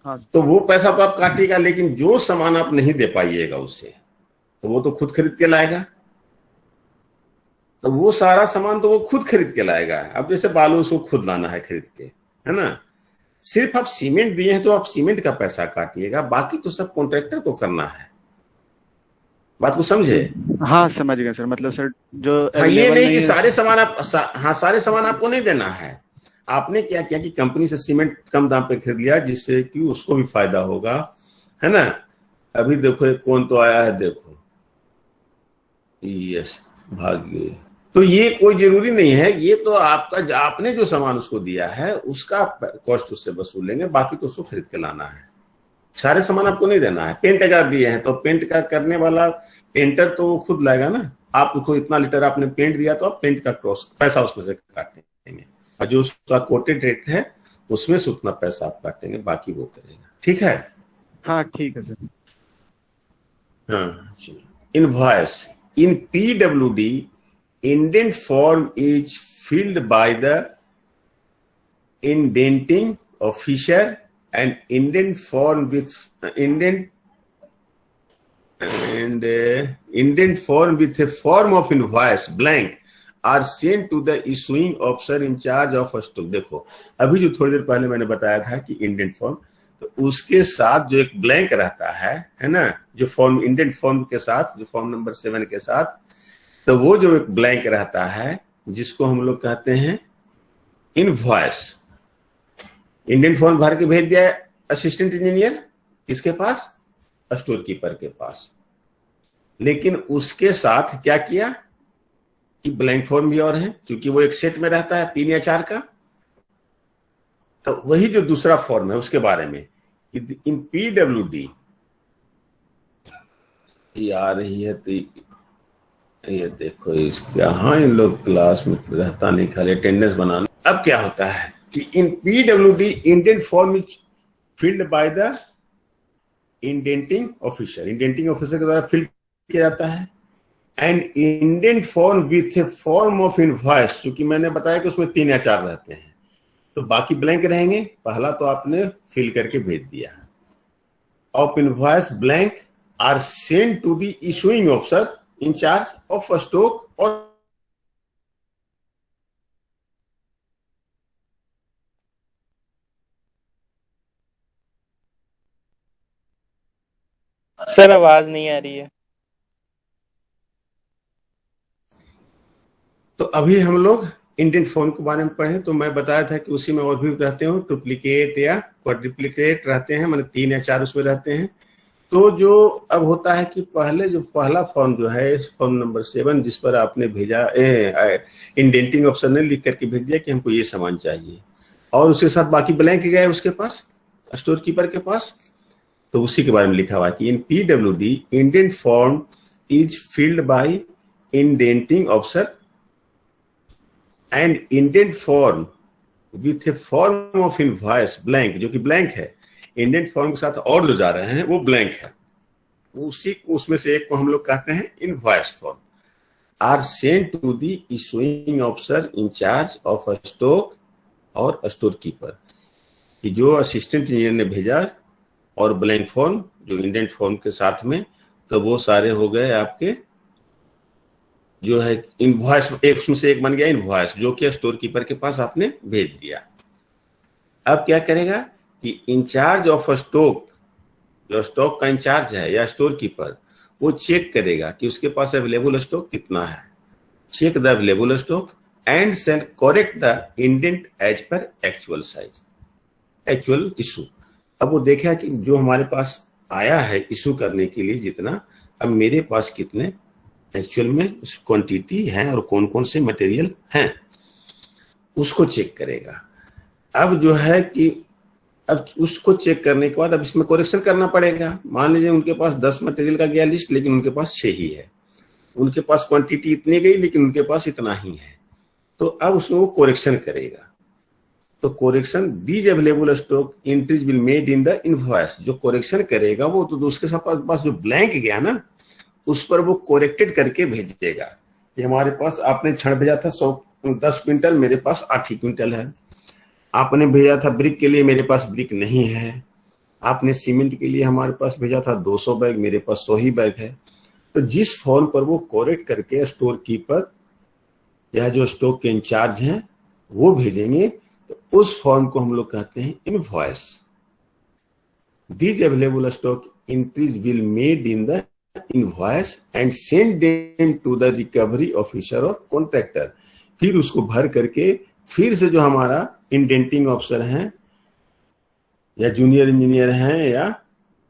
हाँ तो वो पैसा तो आप काटिएगा, लेकिन जो सामान आप नहीं दे पाइएगा उससे तो वो तो खुद खरीद के लाएगा। तो वो सारा सामान तो वो खुद खरीद के लाएगा। अब जैसे बालू उसको खुद लाना है खरीद के, है ना, सिर्फ आप सीमेंट दिए हैं तो आप सीमेंट का पैसा काटिएगा, बाकी तो सब कॉन्ट्रैक्टर को करना है। बात को समझे? हाँ समझ गए सर। मतलब सर जो हाँ, ये available नहीं कि है सारे सामान आप हाँ सारे सामान आपको नहीं देना है। आपने क्या किया कि कंपनी से सीमेंट कम दाम पे खरीद लिया जिससे कि उसको भी फायदा होगा, है ना। अभी देखो एक कौन तो आया है, देखो यस भाग्य। तो ये कोई जरूरी नहीं है, ये तो आपका आपने जो सामान उसको दिया है उसका कॉस्ट उससे वसूलेंगे, बाकी तो उसको खरीद के लाना है। सारे सामान आपको नहीं देना है। पेंट अगर दिए हैं तो पेंट का करने वाला पेंटर तो वो खुद लाएगा ना। आप उसको इतना लीटर आपने पेंट दिया तो आप पेंट का पैसा उसमें से काटेंगे, और जो उसका कोटेड रेट है उसमें से उतना पैसा आप काटेंगे, बाकी वो करेगा। ठीक है? हाँ ठीक है सर। हाँ, invoice in PWD indent form is filled by the indenting officer and indent form with indent form with a form of invoice blank are sent to the issuing officer in charge of stock। देखो अभी जो थोड़ी देर पहले मैंने बताया था कि indent form, तो उसके साथ जो एक ब्लैंक रहता है ना, जो फॉर्म इंडेंट फॉर्म के साथ, जो फॉर्म नंबर 7 के साथ, तो वो जो एक ब्लैंक रहता है जिसको हम लोग कहते हैं इनवॉइस। इंडियन फॉर्म भर के भेज दिया असिस्टेंट इंजीनियर किसके पास? स्टोर कीपर के पास। लेकिन उसके साथ क्या किया कि ब्लैंक फॉर्म भी और है, क्योंकि वो एक सेट में रहता है 3 या 4 का। तो वही जो दूसरा फॉर्म है उसके बारे में इन PWD आ रही है, तो ये देखो इसके, हाँ इन लोग क्लास में रहता नहीं, खाली अटेंडेंस बनाना। अब क्या होता है कि इन PWD indent form is filled by the indenting officer, indenting officer के द्वारा फिल किया जाता है। And indent form with A form of invoice, क्योंकि मैंने बताया कि उसमें 3 या 4 रहते हैं, तो बाकी ब्लैंक रहेंगे। पहला तो आपने फिल करके भेज दिया। Of invoice blank are send to the issuing officer in charge of a stock or sir आवाज नहीं आ रही है। तो अभी हम लोग इंडियन फॉर्म के बारे में पढ़े, तो मैं बताया था कि उसी में और भी रहते हो, डुप्लीकेट या क्वाड्रिप्लिकेट रहते हैं, मतलब 3 या 4 उसमें रहते हैं। तो जो अब होता है कि पहले जो पहला फॉर्म जो है फॉर्म नंबर 7 जिस पर आपने भेजा, इंडेंटिंग ऑफिसर ने लिख करके भेज दिया कि हमको ये सामान चाहिए, और उसके साथ बाकी ब्लैंक गए उसके पास, स्टोर कीपर के पास। तो उसी के बारे में लिखा हुआ है कि इन PWD indent form is filled by indenting officer and indent form with A form of invoice blank, जो कि ब्लैंक है। इंडेंट फॉर्म के साथ और जो जा रहे हैं वो ब्लैंक है, उसी उसमें से एक को हम लोग कहते हैं invoice form. Are sent to the issuing officer in charge of a stock और स्टोर कीपर, कि जो असिस्टेंट इंजीनियर ने भेजा, और ब्लैंक फॉर्म जो इंडेंट फॉर्म के साथ में, तो वो सारे हो गए आपके जो है इनवॉइस। एक उसमें से एक बन गया इनवॉइस, जो कि स्टोर कीपर के पास आपने भेज दिया। अब क्या करेगा कि इंचार्ज ऑफ स्टॉक, जो स्टॉक का इंचार्ज है या स्टोर कीपर, वो चेक करेगा कि उसके पास अवेलेबल स्टॉक कितना है, check the available stock and send correct the indent as per actual size, actual issue. अब वो देखा कि जो हमारे पास आया है इशू करने के लिए जितना, अब मेरे पास कितने एक्चुअल में उस क्वांटिटी है और कौन कौन से मटेरियल हैं, उसको चेक करेगा। अब जो है कि अब उसको चेक करने के बाद अब इसमें करेक्शन करना पड़ेगा। मान लीजिए उनके पास 10 मटेरियल का गया लिस्ट, लेकिन उनके पास 6 ही है, उनके पास क्वांटिटी इतनी गई लेकिन उनके पास इतना ही है, तो अब उसमें वो करेक्शन करेगा। तो correction these available stock entries will made in the invoice, जो करेक्शन करेगा वो तो उसके पास जो ब्लैंक गया ना उस पर वो करेक्टेड करके भेजेगा कि हमारे पास आपने छड़ भेजा था 10 क्विंटल, मेरे पास 8 ही क्विंटल है। आपने भेजा था ब्रिक के लिए, मेरे पास ब्रिक नहीं है। आपने सीमेंट के लिए हमारे पास भेजा था 200 बैग, मेरे पास 100 ही बैग है। तो जिस फॉर्म पर वो करेक्ट करके स्टोर कीपर या जो स्टॉक के इंचार्ज हैं वो भेजेंगे, तो उस फॉर्म को हम लोग कहते हैं invoice. These available stock entries will made in the invoice and send them to the recovery officer और कॉन्ट्रैक्टर। फिर उसको भर करके फिर से जो हमारा इंडेंटिंग ऑफिसर हैं या जूनियर इंजीनियर हैं या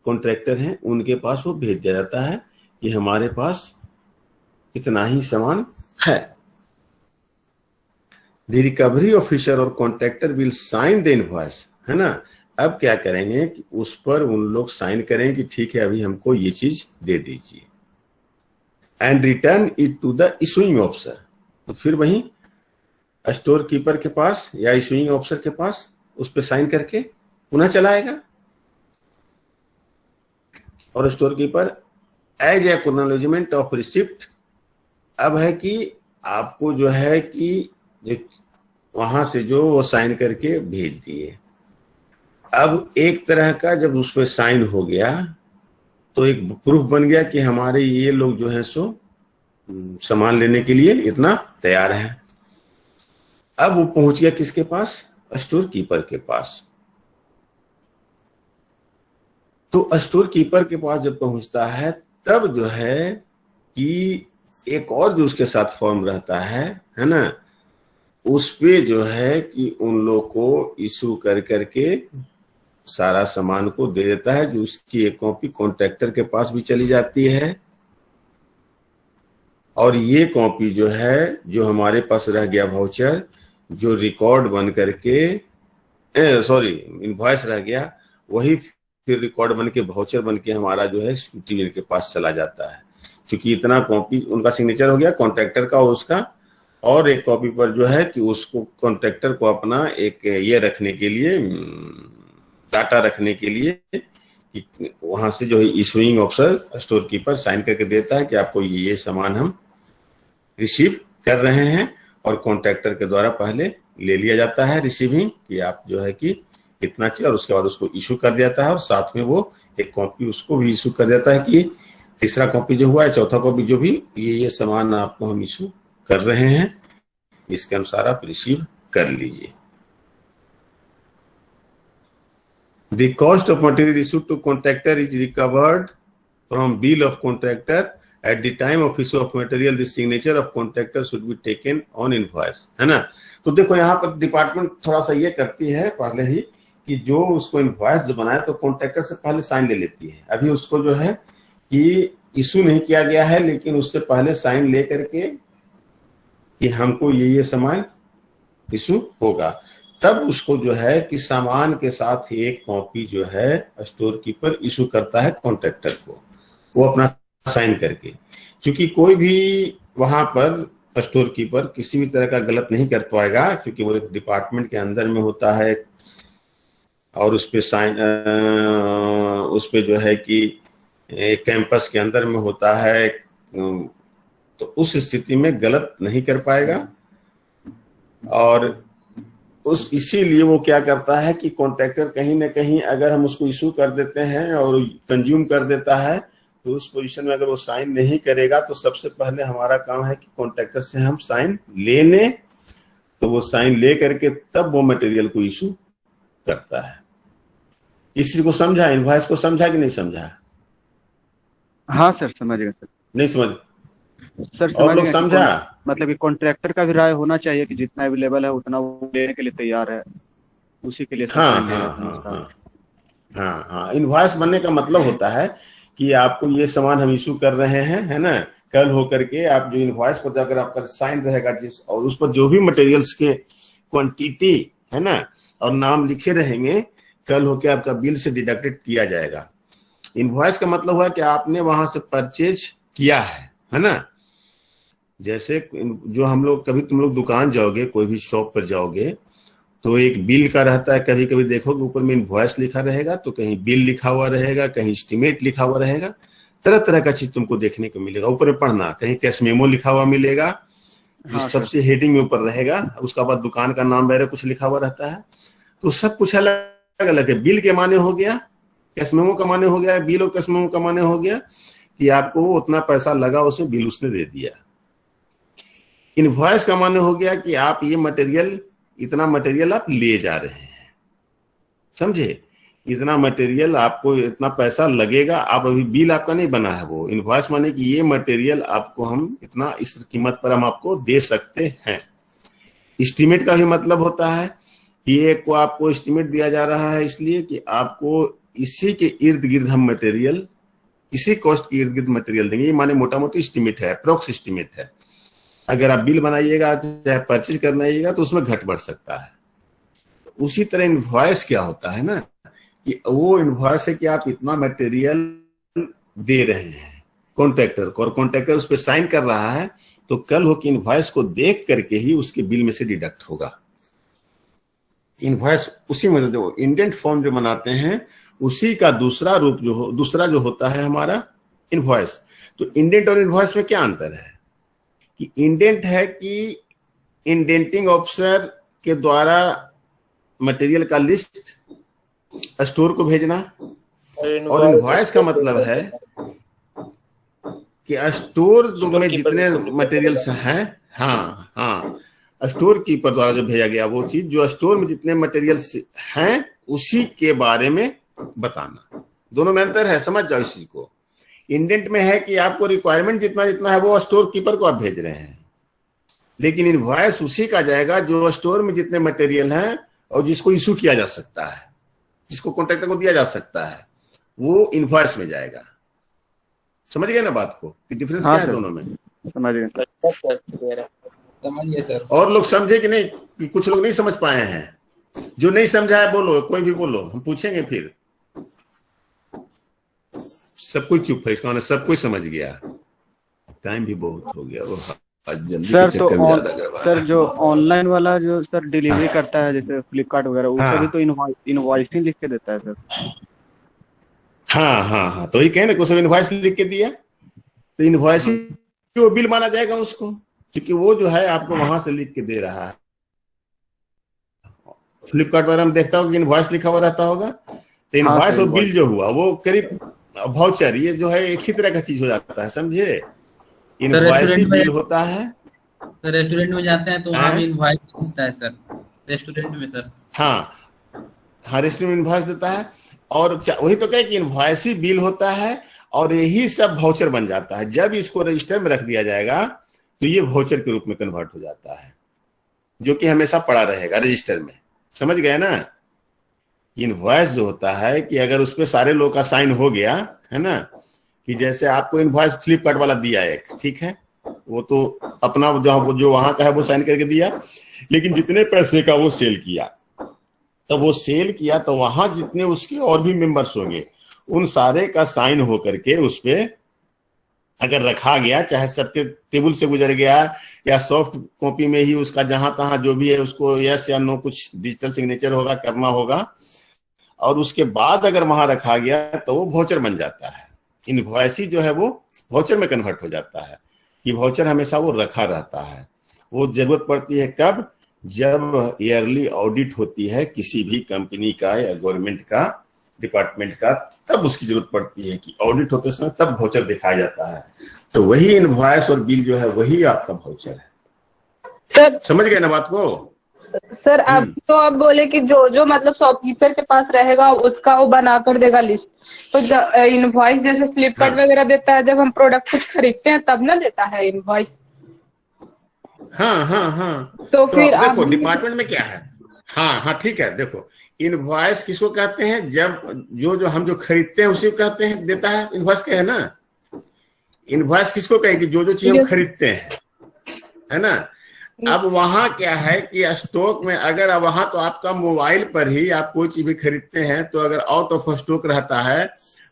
कॉन्ट्रैक्टर हैं उनके पास वो भेज दिया जाता है कि हमारे पास इतना ही सामान है। द रिकवरी ऑफिसर और contractor will sign the invoice, है ना। अब क्या करेंगे कि उस पर उन लोग साइन करें कि ठीक है अभी हमको ये चीज दे दीजिए, and return it to the issuing officer. तो फिर वहीं स्टोर कीपर के पास या इशूइंग ऑफिसर के पास उस पर साइन करके पुनः चलाएगा। और store keeper as acknowledgement of receipt, अब है कि आपको जो है कि जो वहां से जो वो साइन करके भेज दिए। अब एक तरह का जब उस पर साइन हो गया तो एक प्रूफ बन गया कि हमारे ये लोग जो है सो सामान लेने के लिए इतना तैयार है। अब वो पहुंच गया किसके पास? स्टोर कीपर के पास। तो स्टोर कीपर के पास जब पहुंचता है तब जो है कि एक और जो उसके साथ फॉर्म रहता है ना, उस पे जो है कि उन लोग को इशू कर करके सारा सामान को दे देता है, जो उसकी एक कॉपी कॉन्ट्रैक्टर के पास भी चली जाती है। और ये कॉपी जो है, जो हमारे पास रह गया वाउचर, जो रिकॉर्ड बन करके इनवॉइस रह गया, वही फिर रिकॉर्ड बन के वाउचर बन के हमारा जो है टीवीएल के पास चला जाता है। क्योंकि इतना कॉपी उनका सिग्नेचर हो गया कॉन्ट्रैक्टर का और उसका, और एक कॉपी पर जो है कि उसको कॉन्ट्रैक्टर को अपना एक ये रखने के लिए, डाटा रखने के लिए कि वहां से जो है issuing officer store keeper sign करके देता है कि आपको ये सामान हम रिसीव कर रहे हैं, और कॉन्ट्रैक्टर के द्वारा पहले ले लिया जाता है रिसीविंग कि आप जो है कि इतना चाहिए, और उसके बाद उसको इशू कर देता है। और साथ में वो एक कॉपी उसको भी इशू कर देता है कि तीसरा कॉपी जो हुआ है, चौथा कॉपी जो भी ये सामान आपको हम इशू कर रहे हैं, इसके अनुसार आप रिसीव कर लीजिए। The cost of material issued to contractor is recovered from bill of contractor. At the time of issue of material, the signature of contractor should be taken on invoice, है ना। तो देखो यहाँ पर डिपार्टमेंट थोड़ा सा ये करती है पहले ही कि जो उसको इनवॉइस बनाए तो कॉन्ट्रैक्टर से पहले साइन ले लेती है। अभी उसको जो है कि इशू नहीं किया गया है, लेकिन उससे पहले साइन ले करके कि हमको ये सामान इशू होगा, तब उसको जो है कि सामान के साथ एक कॉपी जो है स्टोर कीपर इशू करता है कॉन्ट्रैक्टर को, वो अपना साइन करके। क्योंकि कोई भी वहां पर स्टोर कीपर किसी भी तरह का गलत नहीं कर पाएगा, क्योंकि वो एक डिपार्टमेंट के अंदर में होता है और उस पे साइन उस पे जो है कि एक कैंपस के अंदर में होता है, तो उस स्थिति में गलत नहीं कर पाएगा। और इसीलिए वो क्या करता है कि कॉन्ट्रैक्टर कहीं ना कहीं अगर हम उसको इशू कर देते हैं और कंज्यूम कर देता है, तो उस पोजीशन में अगर वो साइन नहीं करेगा तो सबसे पहले हमारा काम है कि कॉन्ट्रैक्टर से हम साइन ले लें, तो वो साइन ले करके तब वो मटेरियल को इशू करता है। इसी को समझा, इनवॉइस को समझा कि नहीं समझा? हाँ सर, समझ गए सर। नहीं समझ सर और लोग समझा? मतलब कि कॉन्ट्रैक्टर का भी राय होना चाहिए कि जितना अवेलेबल है उतना वो लेने के लिए तैयार है, उसी के लिए हाँ। इनवॉइस बनने का मतलब होता है कि आपको ये सामान हम इशू कर रहे हैं, है ना। कल होकर के आप जो इनवॉइस पर जाकर आपका साइन रहेगा जिस, और उस पर जो भी मटेरियल्स के क्वांटिटी है ना और नाम लिखे रहेंगे, कल होके आपका बिल से डिडक्टेड किया जाएगा। इनवॉइस का मतलब हुआ कि आपने वहां से परचेज किया है ना। जैसे जो हम लोग कभी तुम लोग दुकान जाओगे, कोई भी शॉप पर जाओगे तो एक बिल का रहता है, कभी कभी देखोगे ऊपर में इनवॉइस लिखा रहेगा, तो कहीं बिल लिखा हुआ रहेगा, कहीं एस्टिमेट लिखा हुआ रहेगा, तरह तरह का चीज तुमको देखने को मिलेगा। ऊपर में पढ़ना, कहीं कैश मेमो लिखा हुआ मिलेगा, जो सबसे हेडिंग में ऊपर रहेगा, उसका बाद दुकान का नाम वगैरह कुछ लिखा हुआ रहता है। तो सब कुछ अलग अलग है। बिल के माने हो गया, कैश मेमो का माने हो गया, बिल और कैश मेमो का माने हो गया कि आपको उतना पैसा लगा, उसमें बिल उसने दे दिया। इनवॉइस का माने हो गया कि आप ये मटेरियल, इतना मटेरियल आप ले जा रहे हैं, समझे, इतना मटेरियल आपको इतना पैसा लगेगा, आप अभी बिल आपका नहीं बना है वो। इनवॉइस माने कि ये मटेरियल आपको हम इतना, इस कीमत पर हम आपको दे सकते हैं। एस्टीमेट का भी मतलब होता है कि ये को आपको एस्टीमेट दिया जा रहा है इसलिए कि आपको इसी के इर्द गिर्द हम मटेरियल, इसी कॉस्ट के इर्द गिर्द मटेरियल देंगे। ये माने मोटा मोटी एस्टीमेट है, अप्रोक्स एस्टीमेट है। अगर आप बिल बनाइएगा चाहे परचेज करनाइएगा तो उसमें घट बढ़ सकता है। उसी तरह इनवॉइस क्या होता है ना, कि वो इनवॉइस है कि आप इतना मटेरियल दे रहे हैं कॉन्ट्रैक्टर को, और कॉन्ट्रैक्टर उस पर साइन कर रहा है, तो कल हो कि इनवॉइस को देख करके ही उसके बिल में से डिडक्ट होगा। इनवॉइस उसी में जो इंडेंट फॉर्म जो बनाते हैं उसी का दूसरा रूप दूसरा जो होता है हमारा इनवॉइस। तो इंडेंट और इनवॉइस में क्या अंतर है कि इंडेंट है कि इंडेंटिंग ऑफिसर के द्वारा मटेरियल का लिस्ट स्टोर को भेजना, और इनवॉइस का मतलब है कि स्टोर में जितने मटेरियल्स हैं, हाँ, स्टोर कीपर द्वारा जो भेजा गया वो चीज, जो स्टोर में जितने मटेरियल्स हैं उसी के बारे में बताना। दोनों में अंतर है, समझ जाओ इस चीज को। इंडेंट में है कि आपको रिक्वायरमेंट जितना जितना है वो स्टोर कीपर को आप भेज रहे हैं, लेकिन इनवॉइस उसी का जाएगा जो स्टोर में जितने मटेरियल हैं और जिसको इशू किया जा सकता है, जिसको कॉन्ट्रैक्टर को दिया जा सकता है, वो इनवॉइस में जाएगा। समझ गए ना बात को कि डिफरेंस क्या है दोनों में? समझ गए सर। और लोग समझे कि नहीं, कि कुछ लोग नहीं समझ पाए हैं? जो नहीं समझा है बोलो, कोई भी बोलो, हम पूछेंगे फिर। सब कोई चुप है, इसका मतलब सब कोई समझ गया। टाइम भी बहुत हो गया, वो जल्दी सर। के तो चक्कर में ज्यादा करवा सर जो ऑनलाइन वाला जो सर डिलीवरी करता है जैसे फ्लिपकार्ट वगैरह, उससे भी तो इनवॉइस नहीं लिख के देता है सर। हाँ, तो ये कहे ना, कुछ इनवॉइस लिख के दिया तो इनवॉइस वो बिल माना जाएगा उसको, क्योंकि वो जो है आपको वहां से लिख के दे रहा है। फ्लिपकार्ट वगैरह में देखता होगा कि इनवॉइस लिखा हुआ रहता होगा, तो इनवॉइस और बिल जो हुआ वो करीब वाउचर, ये जो है एक ही तरह का चीज हो जाता है, समझे। इनवॉइस बिल होता है। सर रेस्टोरेंट में जाते हैं तो वहाँ भी इनवॉइस मिलता है सर, रेस्टोरेंट में सर। हाँ, रेस्टोरेंट में इनवॉइस देता है, और वही तो कहे कि इनवॉइस ही बिल होता है, और यही सब वाउचर बन जाता है। जब इसको रजिस्टर में रख दिया जाएगा तो ये वाउचर के रूप में कन्वर्ट हो जाता है, जो कि हमेशा पड़ा रहेगा रजिस्टर में। समझ गए ना? इनवॉइस जो होता है कि अगर उस पर सारे लोग का साइन हो गया है ना, कि जैसे आपको इनवॉइस फ्लिपकार्ट वाला दिया एक, ठीक है, वो तो अपना जो वहां का है वो साइन करके दिया, लेकिन जितने पैसे का वो सेल किया, तो वो सेल किया तो वहां जितने उसके और भी मेंबर्स होंगे, उन सारे का साइन हो करके उस पे अगर रखा गया, चाहे सबके टेबल से गुजर गया या सॉफ्ट कॉपी में ही उसका जहां तहां जो भी है उसको यस या नो कुछ डिजिटल सिग्नेचर होगा, करना होगा, और उसके बाद अगर वहां रखा गया तो वो वाउचर बन जाता है। इनवॉइस ही जो है वो वाउचर में कन्वर्ट हो जाता है। ये वाउचर हमेशा वो रखा रहता है। वो जरूरत पड़ती है कब? जब ईयरली ऑडिट होती है किसी भी कंपनी का या गवर्नमेंट का डिपार्टमेंट का, तब उसकी जरूरत पड़ती है कि ऑडिट होते समय तब वाउचर दिखाया जाता है। तो वही इनवॉइस और बिल जो है वही आपका वाउचर है। सर समझ गए ना बात को? सर अब तो आप बोले कि जो मतलब शॉपकीपर के पास रहेगा उसका वो बना कर देगा लिस्ट, तो इनवॉइस जैसे फ्लिपकार्ट वगैरह देता है, जब हम प्रोडक्ट कुछ खरीदते हैं तब ना देता है इनवॉइस। हाँ। तो फिर देखो डिपार्टमेंट में क्या है। हाँ ठीक है। देखो इनवॉइस किसको कहते हैं? जब जो हम जो खरीदते हैं उसी को कहते हैं, देता है इनवॉइस का, है ना। इनवॉइस किसको कहे कि जो चीज हम खरीदते हैं, है ना। अब वहां क्या है कि स्टॉक में अगर अब वहां तो आपका मोबाइल पर ही आप कोई चीज भी खरीदते हैं तो अगर आउट ऑफ स्टॉक रहता है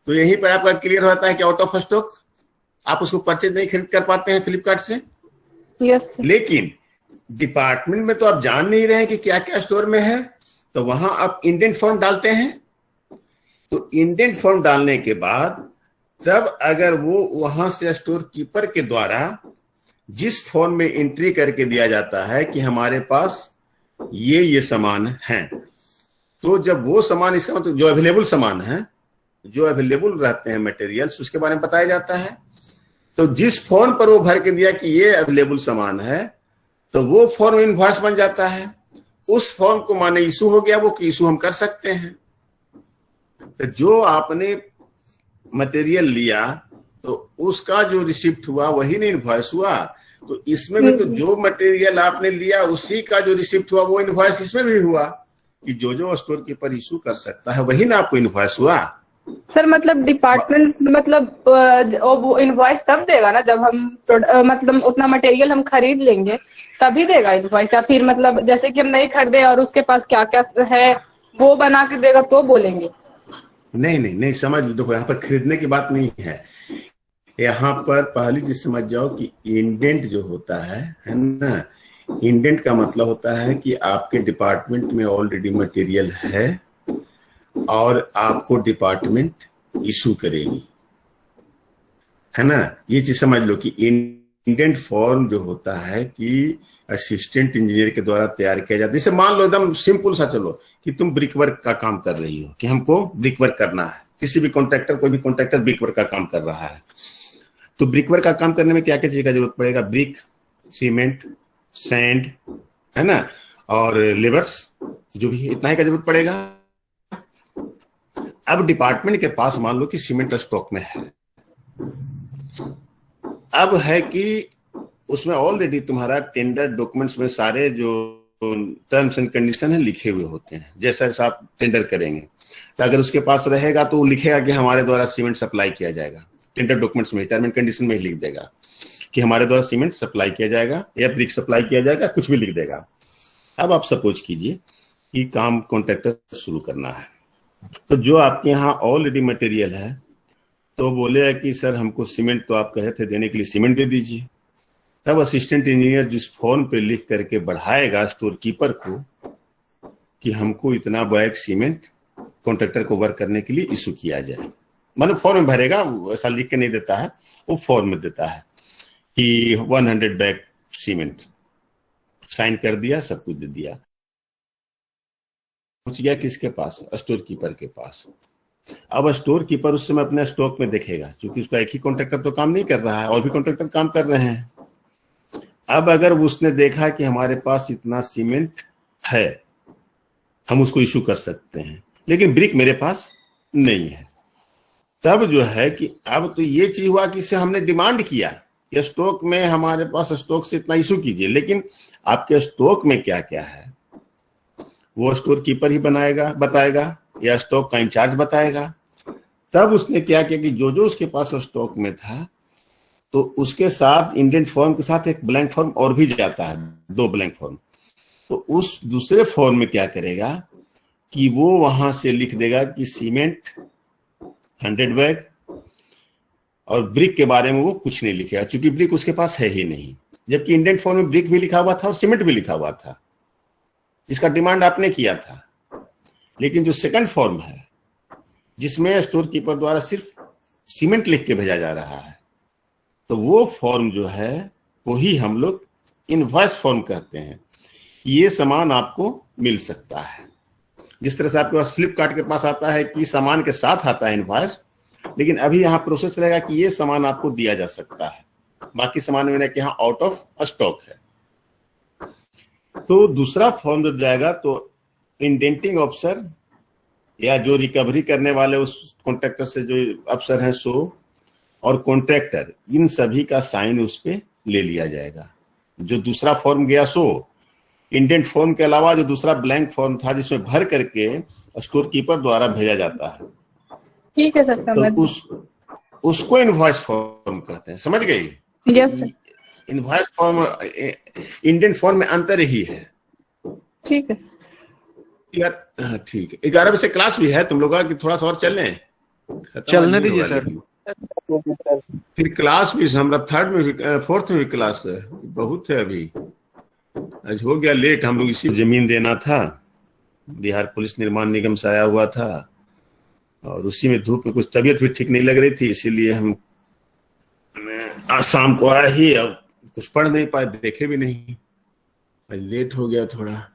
तो यहीं पर आपका क्लियर होता है कि आउट ऑफ स्टॉक, आप उसको परचेज नहीं खरीद कर पाते हैं फ्लिपकार्ट से। यस। लेकिन डिपार्टमेंट में तो आप जान नहीं रहे हैं कि क्या क्या स्टोर में है, तो वहां आप इंडेंट फॉर्म डालते हैं। तो इंडेंट फॉर्म डालने के बाद तब अगर वो वहां से स्टोर कीपर के द्वारा जिस फॉर्म में एंट्री करके दिया जाता है कि हमारे पास ये सामान है, तो जब वो सामान, इसका मतलब जो अवेलेबल सामान है, जो अवेलेबल रहते हैं मटेरियल्स, उसके बारे में बताया जाता है। तो जिस फॉर्म पर वो भर के दिया कि ये अवेलेबल सामान है, तो वो फॉर्म इनवॉइस बन जाता है। उस फॉर्म को माने इशू हो गया, वो इशू हम कर सकते हैं। तो जो आपने मटेरियल लिया तो उसका जो रिसिप्ट हुआ वही नहीं इनवॉइस हुआ। तो इसमें भी तो जो मटेरियल आपने लिया उसी का जो रिसिप्ट हुआ वो इनवॉइस इसमें भी हुआ कि जो स्टोर कीपर इशू कर सकता है वही ना आपको इनवॉइस हुआ। सर मतलब डिपार्टमेंट मतलब वो इनवॉइस तब देगा ना जब हम मतलब उतना मटेरियल हम खरीद लेंगे तभी देगा इनवॉइस, या फिर मतलब जैसे कि हम नहीं खरीदे और उसके पास क्या क्या है वो बना के देगा तो बोलेंगे? नहीं समझ लो, देखो यहाँ पर खरीदने की बात नहीं है। यहाँ पर पहली चीज समझ जाओ कि इंडेंट जो होता है ना, इंडेंट का मतलब होता है कि आपके डिपार्टमेंट में ऑलरेडी मटेरियल है और आपको डिपार्टमेंट इशू करेगी, है ना। ये चीज समझ लो कि इंडेंट फॉर्म जो होता है कि असिस्टेंट इंजीनियर के द्वारा तैयार किया जाता है। जैसे मान लो एकदम सिंपल सा, चलो कि तुम ब्रिक वर्क का काम कर रही हो, कि हमको ब्रिक वर्क करना है, किसी भी कॉन्ट्रैक्टर, कोई भी कॉन्ट्रैक्टर ब्रिक वर्क का काम कर रहा है, तो ब्रिक वर्क का काम करने में क्या क्या चीज का जरूरत पड़ेगा? ब्रिक, सीमेंट, सैंड, है ना, और लेबर्स, जो भी इतना ही का जरूरत पड़ेगा। अब डिपार्टमेंट के पास मान लो कि सीमेंट स्टॉक में है, अब है कि उसमें ऑलरेडी तुम्हारा टेंडर डॉक्यूमेंट्स में सारे जो टर्म्स एंड कंडीशन है लिखे हुए होते हैं। जैसा जैसा आप टेंडर करेंगे तो अगर उसके पास रहेगा तो वो लिखेगा कि हमारे द्वारा सीमेंट सप्लाई किया जाएगा। टेंडर डॉक्यूमेंट्स में टर्म एंड कंडीशन में ही लिख देगा कि हमारे द्वारा सीमेंट सप्लाई किया जाएगा या ब्रिक सप्लाई किया जाएगा, कुछ भी लिख देगा। अब आप सपोज कीजिए कि काम कॉन्ट्रैक्टर शुरू करना है, तो जो आपके यहाँ ऑलरेडी मटेरियल है तो बोले कि सर हमको सीमेंट तो आप कहे थे देने के लिए, सीमेंट दे दीजिए। तब असिस्टेंट इंजीनियर जिस फॉर्म पे लिख करके बढ़ाएगा स्टोर कीपर को कि हमको इतना बैग सीमेंट कॉन्ट्रैक्टर को वर्क करने के लिए इशू किया जाए, मतलब फॉर्म में भरेगा, ऐसा लिख के नहीं देता है, वो फॉर्म में देता है कि 100 बैग सीमेंट, साइन कर दिया, सब कुछ दे दिया, पहुंच गया किसके पास? स्टोर कीपर के पास। अब स्टोर कीपर उस समय अपने स्टॉक में देखेगा, क्योंकि उसका एक ही कॉन्ट्रैक्टर तो काम नहीं कर रहा है, और भी कॉन्ट्रैक्टर काम कर रहे हैं। अब अगर उसने देखा कि हमारे पास इतना सीमेंट है, हम उसको इशू कर सकते हैं, लेकिन ब्रिक मेरे पास नहीं है, तब जो है कि अब तो ये चीज हुआ कि इसे हमने डिमांड किया कि स्टॉक में हमारे पास स्टॉक से इतना इशू कीजिए, लेकिन आपके स्टॉक में क्या क्या है वो स्टोर कीपर ही बताएगा या स्टॉक का इंचार्ज बताएगा। तब उसने क्या किया कि जो जो उसके पास स्टॉक में था तो उसके साथ इंडेंट फॉर्म के साथ एक ब्लैंक फॉर्म और भी जाता है, 2 ब्लैंक फॉर्म। तो उस दूसरे फॉर्म में क्या करेगा कि वो वहां से लिख देगा कि सीमेंट 100 बैग, और ब्रिक के बारे में वो कुछ नहीं लिखेगा क्योंकि ब्रिक उसके पास है ही नहीं, जबकि इंडेंट फॉर्म में ब्रिक भी लिखा हुआ था और सीमेंट भी लिखा हुआ था जिसका डिमांड आपने किया था। लेकिन जो सेकंड फॉर्म है जिसमें स्टोर कीपर द्वारा सिर्फ सीमेंट लिख के भेजा जा रहा है, तो वो फॉर्म जो है वही हम लोग इनवॉइस फॉर्म कहते हैं। ये सामान आपको मिल सकता है, जिस तरह से आपके पास फ्लिपकार्ट के पास आता है कि सामान के साथ आता है इनवॉइस, लेकिन अभी यहाँ प्रोसेस रहेगा कि ये सामान आपको दिया जा सकता है, बाकी सामान मेरे के यहाँ आउट ऑफ स्टॉक है। तो दूसरा फॉर्म जब जाएगा तो इंडेंटिंग ऑफिसर या जो रिकवरी करने वाले उस कॉन्ट्रैक्टर से जो अफसर हैं सो और कॉन्ट्रैक्टर, इन सभी का साइन उस पे ले लिया जाएगा। जो दूसरा फॉर्म गया सो इंडेंट फॉर्म के अलावा जो दूसरा ब्लैंक फॉर्म था जिसमें भर करके स्टोर कीपर द्वारा भेजा जाता है, ठीक है सर, समझ तो उसको इनवॉइस फॉर्म कहते हैं। समझ गई? Yes sir. Invoice form Indian form में अंतर ही है ठीक है। यार। हाँ, ठीक है। 11 बजे से क्लास भी है तुम लोग कि थोड़ा सा और चलें? चलने दीजिए सर। फिर क्लास भी हमारा थर्ड में भी फोर्थ में भी क्लास है, बहुत है अभी। आज हो गया लेट, हम लोग इसी जमीन देना था, बिहार पुलिस निर्माण निगम से आया हुआ था और उसी में धूप में कुछ तबीयत भी ठीक नहीं लग रही थी, इसीलिए हम आज शाम को आया ही, अब कुछ पढ़ नहीं पाए, देखे भी नहीं, आज लेट हो गया थोड़ा।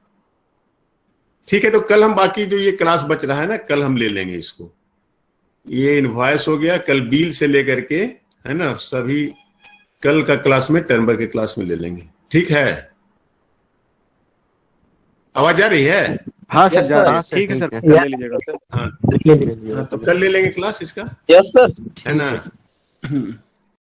ठीक है, तो कल हम बाकी जो ये क्लास बच रहा है ना, कल हम ले लेंगे इसको। ये इनवॉइस हो गया, कल बिल से लेकर के, है ना, सभी कल का क्लास में टर्नबर के क्लास में ले लेंगे। ठीक है, आवाज आ रही है? हाँ सर, Yes, जा रहा है। sir. ठीक है सर, ठीक कल है। ले लीजिएगा सर। हाँ, तो कल ले लेंगे क्लास इसका, यस सर। है ना।